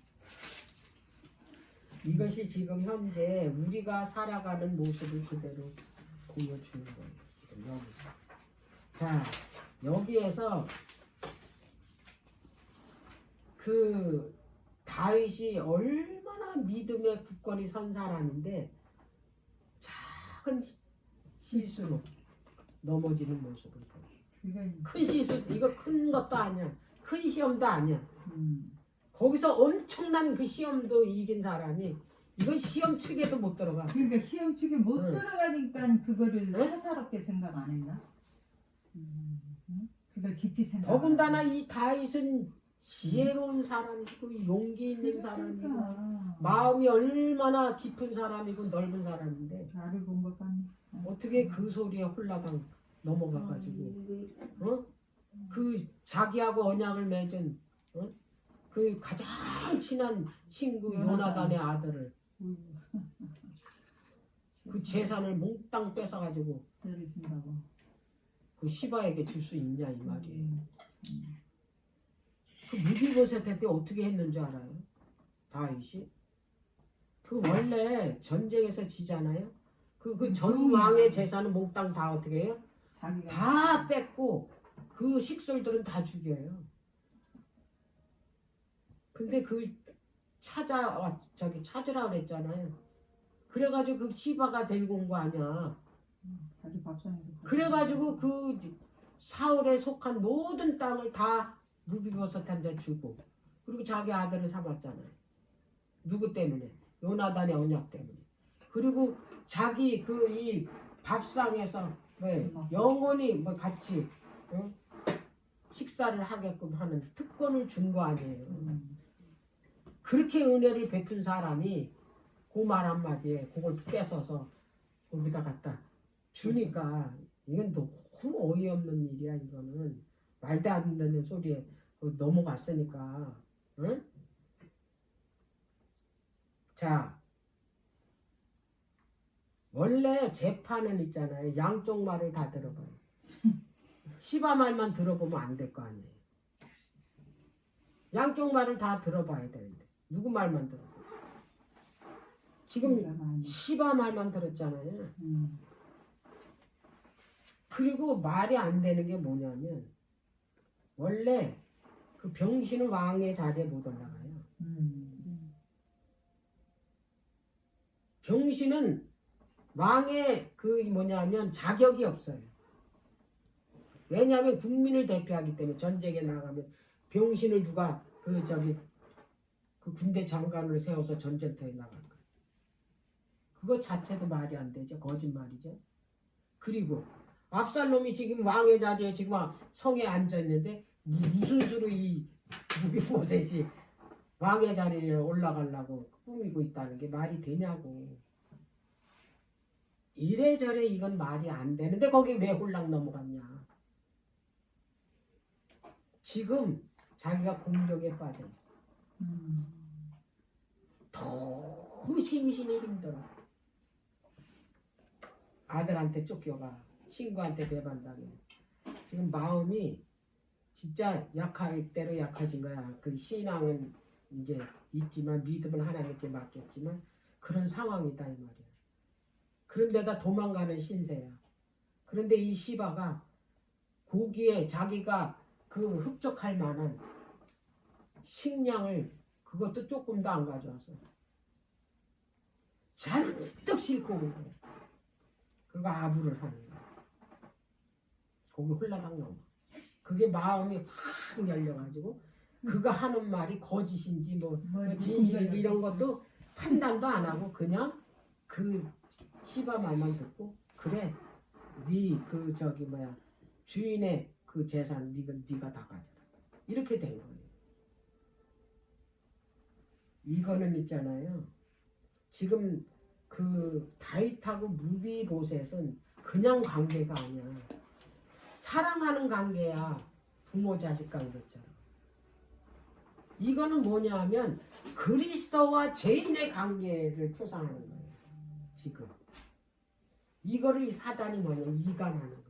[SPEAKER 1] 이것이 지금 현재 우리가 살아가는 모습을 그대로 보여주는 거예요. 지금 여기서. 자, 여기에서 그 다윗이 얼마나 믿음의 굳건히 선 사람인데 작은 실수로 넘어지는 모습을 보여요.
[SPEAKER 2] 그건
[SPEAKER 1] 큰 실수, 이거 큰 것도 아니야. 큰 시험도 아니야.
[SPEAKER 2] 음.
[SPEAKER 1] 거기서 엄청난 그 시험도 이긴 사람이 이건 시험 측에도 못 들어가.
[SPEAKER 2] 그러니까 시험 측에 못
[SPEAKER 1] 응.
[SPEAKER 2] 들어가니까 그거를
[SPEAKER 1] 응?
[SPEAKER 2] 사사롭게 생각 안 했나? 응? 그걸 깊이 생각.
[SPEAKER 1] 더군다나 이 다윗은 지혜로운 사람이고 용기 있는 사람이고
[SPEAKER 2] 그러니까.
[SPEAKER 1] 마음이 얼마나 깊은 사람이고 넓은 사람인데
[SPEAKER 2] 나를 본 것 같네.
[SPEAKER 1] 어떻게 그 소리에 홀라당 넘어가가지고 어? 그 자기하고 언약을 맺은 어? 그 가장 친한 친구 요나단의 아들을 그 재산을 몽땅 뺏어가지고
[SPEAKER 2] 때를 준다고.
[SPEAKER 1] 그 시바에게 줄 수 있냐 이 말이에요. 그 무비보셋 때 어떻게 했는지 알아요? 다윗이 그 원래 전쟁에서 지잖아요. 그 전 왕의 재산은 몽땅 다 어떻게 해요?
[SPEAKER 2] 자기가
[SPEAKER 1] 다 뺏고 그 식솔들은 다 죽여요. 근데 그 찾으라 그랬잖아요. 그래가지고 그 시바가 데리고 온 거 아니야.
[SPEAKER 2] 자기 밥상에서.
[SPEAKER 1] 그래가지고 그 사울에 속한 모든 땅을 다 무비보셋한테 주고 그리고 자기 아들을 삼았잖아요. 누구 때문에? 요나단의 언약 때문에. 그리고 자기 그 이 밥상에서 왜 영원히 뭐 같이 어? 식사를 하게끔 하는 특권을 준 거 아니에요. 그렇게 은혜를 베푼 사람이 그 말 한마디에 그걸 뺏어서 거기다 갖다 주니까 이건 너무 어이없는 일이야. 이거는 말도 안 되는 소리에 넘어갔으니까. 응? 자, 원래 재판은 있잖아요. 양쪽 말을 다 들어봐요. 시바 말만 들어보면 안 될 거 아니에요. 양쪽 말을 다 들어봐야 되는데 누구 말만 들어? 지금 시바 말만 들었잖아요. 그리고 말이 안 되는 게 뭐냐면 원래 그 병신은 왕의 자리에 못 올라가요. 병신은 왕의 그 뭐냐면 자격이 없어요. 왜냐하면 국민을 대표하기 때문에 전쟁에 나가면 병신을 누가 그 군대 장관을 세워서 전쟁터에 나갈 거예요. 그거 자체도 말이 안 되죠. 거짓말이죠. 그리고 압살롬이 지금 왕의 자리에 지금 성에 앉아 있는데 무슨 수로 이 무비보셋이 왕의 자리에 올라가려고 꾸미고 있다는 게 말이 되냐고. 이래저래 이건 말이 안 되는데 거기 왜 홀랑 넘어갔냐. 지금 자기가 공격에 빠져 있어. 너무 심신이 힘들어. 아들한테 쫓겨가 친구한테 배반당해. 지금 마음이 진짜 약할 대로 약해진 거야. 그 신앙은 이제 있지만 믿음은 하나님께 맡겼지만 그런 상황이다 이 말이야. 그런데다 도망가는 신세야. 그런데 이 시바가 거기에 자기가 그 흡족할 만한 식량을 그것도 조금도 안 가져와서 잔뜩 싣고 온 거야. 그리고 아부를 하는 거야. 거기 홀라당 넘어. 그게 마음이 확 열려가지고 그가 하는 말이 거짓인지 뭐
[SPEAKER 2] 뭐
[SPEAKER 1] 진실인지 이런 것도 판단도 안 하고 그냥 그 시바 말만 듣고 그래 네 그 저기 뭐야 주인의 그 재산 네가 다 가져라 이렇게 된 거예요. 이거는 있잖아요. 지금 그 다윗하고 무비보셋은 그냥 관계가 아니야. 사랑하는 관계야. 부모 자식 관계처럼. 이거는 뭐냐면 그리스도와 죄인의 관계를 표상하는 거예요. 지금. 이거를 이 사단이 뭐냐 이간하는 거예요.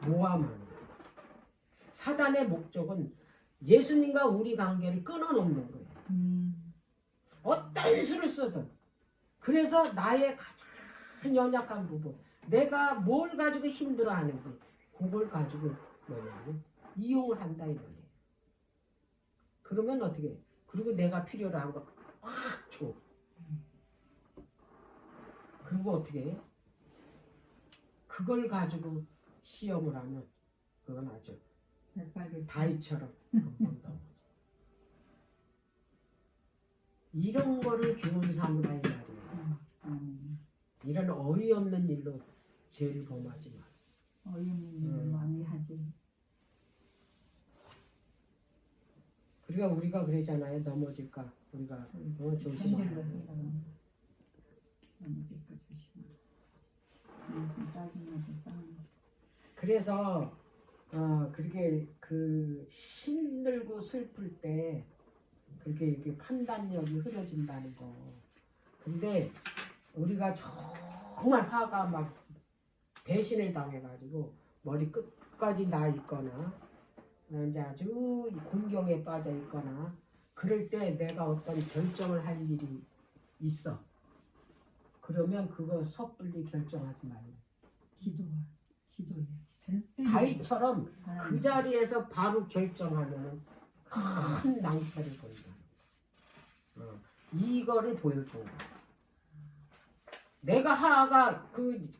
[SPEAKER 1] 모함하는 거예요. 사단의 목적은 예수님과 우리 관계를 끊어놓는 거예요. 어떤 수를 쓰든. 그래서 나의 가장 연약한 부분, 내가 뭘 가지고 힘들어하는지 그걸 가지고 뭐냐면 이용을 한다 이 말이에요. 그러면 어떻게 해? 그리고 내가 필요로 한 거 확 줘. 그리고 어떻게 해? 그걸 가지고 시험을 하면 그건 아주 다이처럼 금방 나오지. 이런 거를 교훈 삼으라 이 말이에요. 이런 어이없는 일로 죄를 범하지 마.
[SPEAKER 2] 어이없는 일을 많이 하지.
[SPEAKER 1] 그러니까 우리가 그러잖아요. 넘어질까 우리가 조심하라.
[SPEAKER 2] 넘어질까 조심하라. 무슨 짜증나서 싸우는.
[SPEAKER 1] 그래서 그렇게 그 힘들고 슬플 때 그렇게 이렇게 판단력이 흐려진다는 거. 근데 우리가 정말 화가 막 배신을 당해가지고 머리 끝까지 나 있거나 이제 아주 공경에 빠져 있거나 그럴 때 내가 어떤 결정을 할 일이 있어. 그러면 그거 섣불리 결정하지 말고
[SPEAKER 2] 기도해.
[SPEAKER 1] 다윗처럼 그 자리에서 바로 결정하면 큰 낭패를 본다. 이거를 보여준 거야. 내가 하하가 그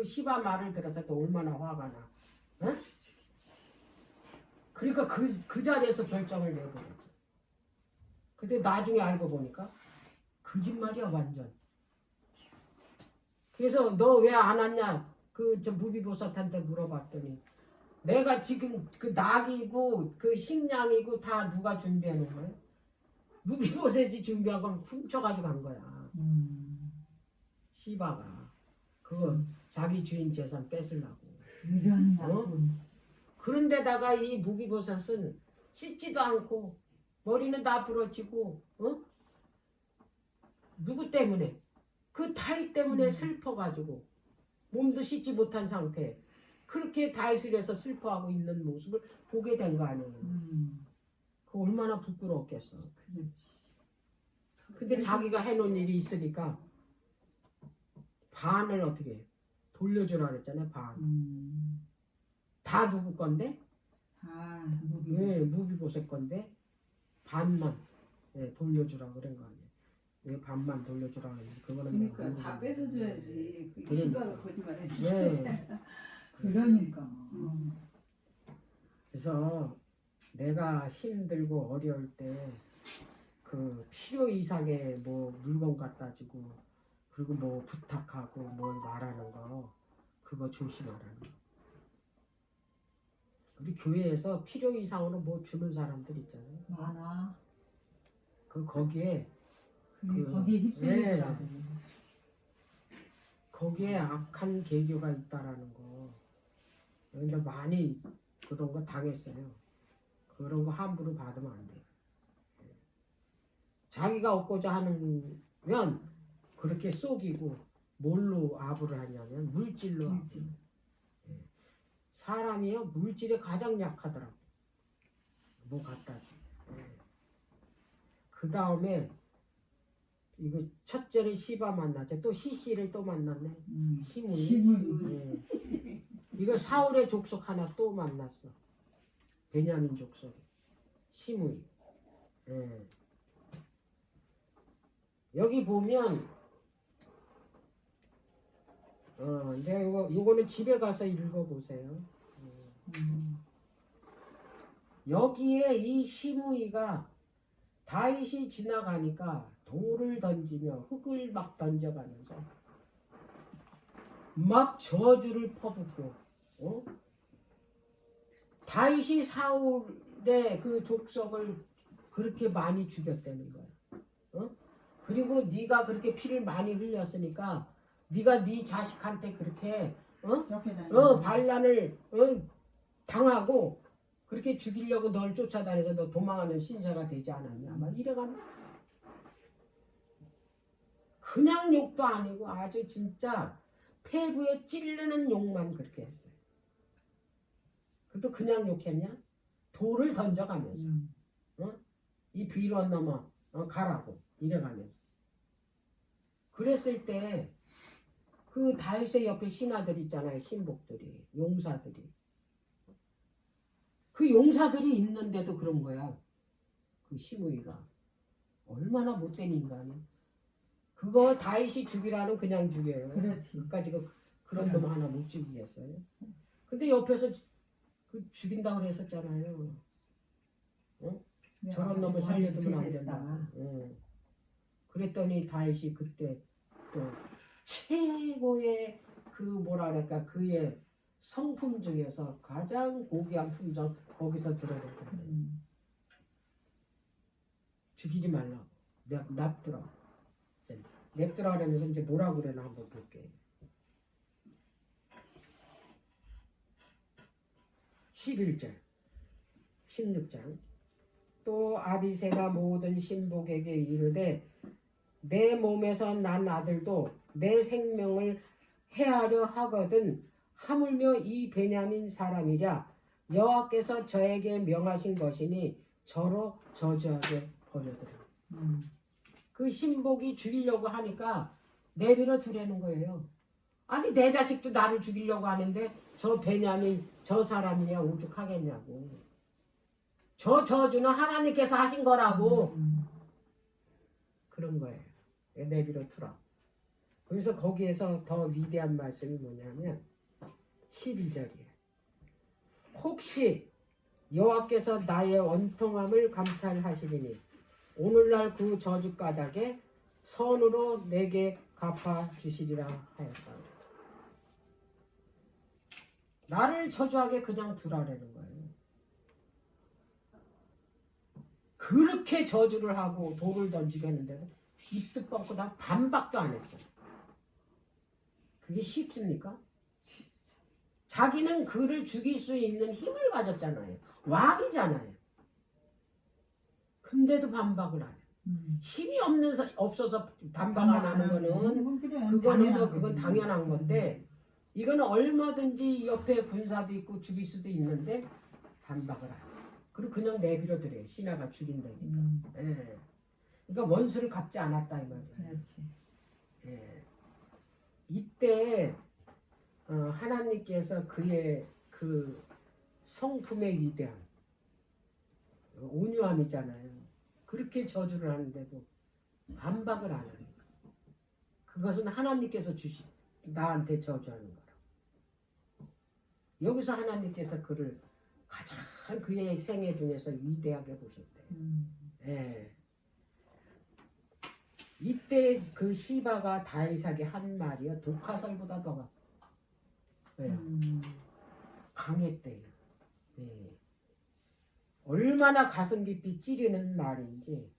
[SPEAKER 1] 시바 말을 들어서 또 얼마나 화가 나. 응? 그러니까 그 자리에서 결정을 내버렸지. 근데 나중에 알고 보니까 거짓말이야 완전. 그래서 너 왜 안 왔냐? 저 무비보셋한테 물어봤더니 내가 지금 그 낙이고 그 식량이고 다 누가 준비해 놓은 거야? 무비보셋이 준비한 걸 훔쳐가지고 간 거야. 시바가 그거 자기 주인 재산 뺏으려고.
[SPEAKER 2] 이런 나쁜.
[SPEAKER 1] 그런데다가 이 무비보셋은 씻지도 않고 머리는 다 부러지고 누구 때문에? 그 다윗 때문에 슬퍼가지고 몸도 씻지 못한 상태. 그렇게 다윗을 해서 슬퍼하고 있는 모습을 보게 된 거 아니에요. 그 얼마나 부끄러웠겠어.
[SPEAKER 2] 그렇지.
[SPEAKER 1] 근데 자기가 해놓은 일이 있으니까 반을 어떻게 해? 돌려주라 그랬잖아요. 반. 다 누구 건데? 무비보셋 건데 반만 돌려주라 그런 거 아니에요. 왜 반만 돌려주라 그러는지 그거는
[SPEAKER 3] 그러니까 다 뺏어줘야지. 그
[SPEAKER 1] 그러니까.
[SPEAKER 3] 시바가 거짓말했지.
[SPEAKER 1] 네.
[SPEAKER 2] 그러니까.
[SPEAKER 1] 그래서 내가 힘들고 어려울 때 그 필요 이상의 뭐 물건 갖다 주고 그리고 뭐 부탁하고 뭘 말하는 거 그거 조심하라는 거. 우리 교회에서 필요 이상으로 뭐 주는 사람들 있잖아요.
[SPEAKER 2] 많아.
[SPEAKER 1] 거기에
[SPEAKER 2] 거기에 휩쓸리더라고.
[SPEAKER 1] 거기에 악한 계교가 있다라는 거. 근데 많이 그런 거 당했어요. 그런 거 함부로 받으면 안 돼. 자기가 얻고자 하면 그렇게 속이고 뭘로 아부를 하냐면 물질로 아부. 사람이요 물질에 가장 약하더라고. 뭐 갖다 줘. 그 다음에 이거 첫째는 시바 만났죠. 또 시시를 또 만났네. 시므이. 이거 사울의 족속 하나 또 만났어. 베냐민 족속. 시므이. 여기 보면 내가 요거는 집에 가서 읽어보세요. 여기에 이 시므이가 다윗이 지나가니까 돌을 던지며 흙을 막 던져가면서 막 저주를 퍼붓고 다윗이 사울의 그 족속을 그렇게 많이 죽였다는 거야. 그리고 네가 그렇게 피를 많이 흘렸으니까 네가 네 자식한테 그렇게
[SPEAKER 2] 옆에 다니는
[SPEAKER 1] 반란을 당하고 그렇게 죽이려고 널 쫓아다녀서 너 도망하는 신세가 되지 않았냐. 막 이래가면 그냥 욕도 아니고 아주 진짜 폐부에 찌르는 욕만 그렇게 했어요. 그것도 그냥 욕했냐? 돌을 던져가면서 이 비론 넘어 가라고 이래가면서 그랬을 때 그 다윗의 옆에 신하들 있잖아요. 신복들이 용사들이 그 용사들이 있는데도 그런 거야. 그 시므이가 얼마나 못된 인간이. 그거 다윗이 죽이라는 그냥 죽여요.
[SPEAKER 2] 그렇지.
[SPEAKER 1] 그까지 그런 놈 하나 못 죽이겠어요. 근데 옆에서 그 죽인다고 그랬었잖아요. 저런 놈을 살려두면 안 된다. 그랬더니 다윗이 그때 또 최고의 그 뭐라 그럴까 그의 성품 중에서 가장 고귀한 품종 거기서 들어냈잖아요. 죽이지 말라고 납두라. 냅두라 하면서 이제 뭐라 그래나 한번 볼게요. 11절 16장 또 아비새가 모든 신복에게 이르되 내 몸에서 난 아들도 내 생명을 해하려 하거든 하물며 이 베냐민 사람이랴 여호와께서 저에게 명하신 것이니 저로 저주하게 버려두라. 그 신복이 죽이려고 하니까 내버려 두라는 거예요. 아니 내 자식도 나를 죽이려고 하는데 저 베냐민 저 사람이냐 오죽하겠냐고. 저 저주는 하나님께서 하신 거라고. 그런 거예요. 내버려 두라. 그래서 거기에서 더 위대한 말씀이 뭐냐면 12절이에요. 혹시 여호와께서 나의 원통함을 감찰하시리니 오늘날 그 저주 까닭에 선으로 내게 갚아 주시리라 하였다. 나를 저주하게 그냥 두라라는 거예요. 그렇게 저주를 하고 돌을 던지게 했는데도 입도 뻗고 나 반박도 안 했어. 그게 쉽습니까? 자기는 그를 죽일 수 있는 힘을 가졌잖아요. 왕이잖아요. 근데도 반박을 안 해. 힘이 없어서 반박 안 하는 거는 그건 당연한 건데 이거는 얼마든지 옆에 군사도 있고 죽일 수도 있는데 반박을 안 해. 그리고 그냥 내버려 두래요. 신하가 죽인다니까. 예. 그러니까 원수를 갚지 않았다 이 말이에요.
[SPEAKER 2] 그렇지.
[SPEAKER 1] 예. 이때 하나님께서 그의 그 성품의 위대함, 온유함이잖아요. 그렇게 저주를 하는데도 반박을 안 하니까. 그것은 하나님께서 나한테 저주하는 거라. 여기서 하나님께서 그를 가장 그의 생애 중에서 위대하게 보셨대요. 예. 이때 그 시바가 다윗에게 한 말이요 독화살보다 더 강했대요. 예. 얼마나 가슴 깊이 찌르는 말인지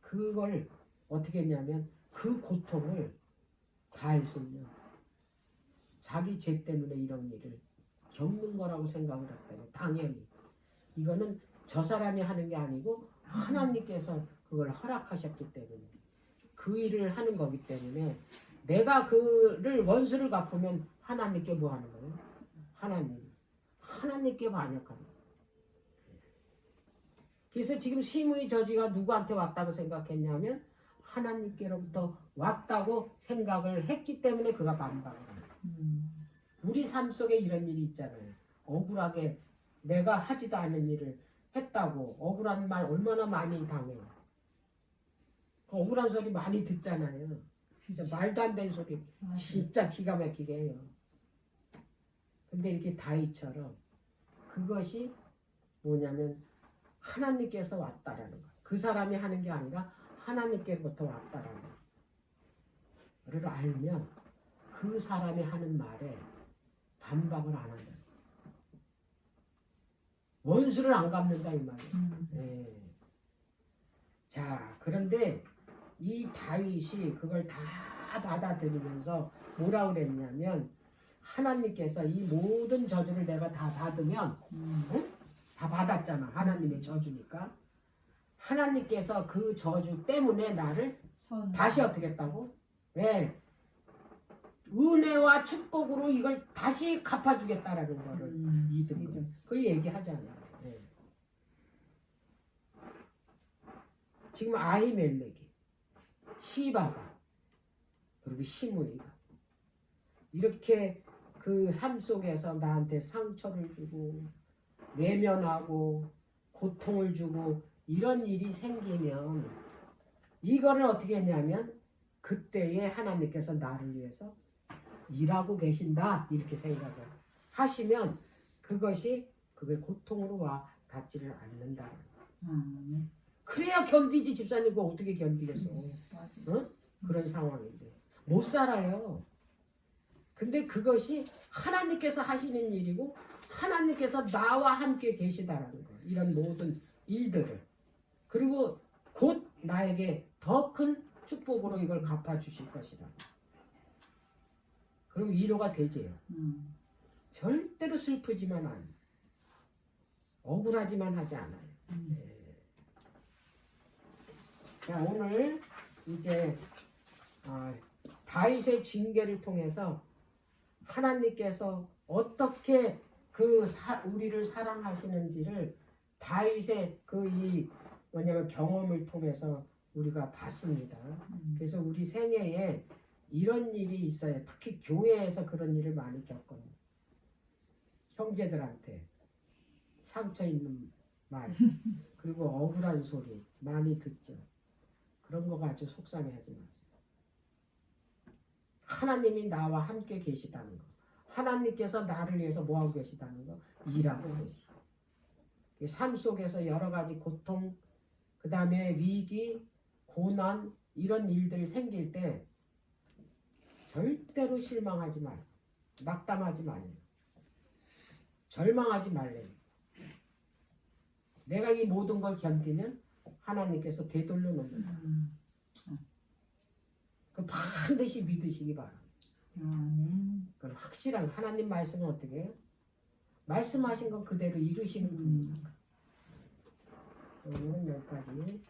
[SPEAKER 1] 그걸 어떻게 했냐면 그 고통을 다윗은요 자기 죄 때문에 이런 일을 겪는 거라고 생각을 했대요. 당연히 이거는 저 사람이 하는 게 아니고 하나님께서 그걸 허락하셨기 때문에 그 일을 하는 거기 때문에 내가 그를 원수를 갚으면 하나님께 뭐 하는 거예요? 하나님께 반역하는 거예요. 그래서 지금 시므이 저지가 누구한테 왔다고 생각했냐면 하나님께로부터 왔다고 생각을 했기 때문에 그가 반박을 해요. 우리 삶 속에 이런 일이 있잖아요. 억울하게 내가 하지도 않은 일을 했다고 억울한 말 얼마나 많이 당해요. 그 억울한 소리 많이 듣잖아요. 진짜 말도 안 되는 소리 진짜 기가 막히게 해요. 근데 이렇게 다윗처럼 그것이 뭐냐면 하나님께서 왔다라는 거. 그 사람이 하는 게 아니라 하나님께로부터 왔다라는 거를 알면 그 사람이 하는 말에 반박을 안 한다. 원수를 안 갚는다 이 말이에요. 네. 자, 그런데 이 다윗이 그걸 다 받아들이면서 뭐라고 그랬냐면 하나님께서 이 모든 저주를 내가 다 받으면 응? 다 받았잖아. 하나님의 저주니까 하나님께서 그 저주 때문에 나를 다시 어떻게 했다고? 왜? 은혜와 축복으로 이걸 다시 갚아주겠다라는 거를 믿은 거예요. 그걸 얘기하잖아요. 네. 지금 아히멜렉이 시바가 그리고 시므이가 이렇게 그 삶 속에서 나한테 상처를 주고 외면하고 고통을 주고 이런 일이 생기면 이거를 어떻게 했냐면 그때에 하나님께서 나를 위해서 일하고 계신다 이렇게 생각을 하시면 그것이 그게 고통으로 와 닿지를 않는다. 그래야 견디지. 집사님 그거 어떻게 견디겠어. 응? 그런 상황인데 못 살아요. 근데 그것이 하나님께서 하시는 일이고 하나님께서 나와 함께 계시다라는 거. 이런 모든 일들을 그리고 곧 나에게 더 큰 축복으로 이걸 갚아주실 것이라. 그럼 위로가 되지요. 절대로 슬프지만 않아요. 억울하지만 하지 않아요. 네. 자, 오늘 이제 다윗의 징계를 통해서 하나님께서 어떻게 우리를 사랑하시는지를 다윗의 뭐냐면 경험을 통해서 우리가 봤습니다. 그래서 우리 생애에 이런 일이 있어요. 특히 교회에서 그런 일을 많이 겪어요. 형제들한테 상처 있는 말 그리고 억울한 소리 많이 듣죠. 그런 거 가지고 속상해하지 마세요. 하나님이 나와 함께 계시다는 거. 하나님께서 나를 위해서 뭐하고 계시다는 거. 일하고 계시다. 삶 속에서 여러 가지 고통 그 다음에 위기 고난 이런 일들이 생길 때 절대로 실망하지 말고 낙담하지 말래요. 절망하지 말래요. 내가 이 모든 걸 견디면 하나님께서 되돌려 놓는다. 그 반드시 믿으시기 바랍니다. 그건 확실한 하나님 말씀은 어떻게 해요? 말씀하신 건 그대로 이루시는 분이니까. 오늘은 여기까지.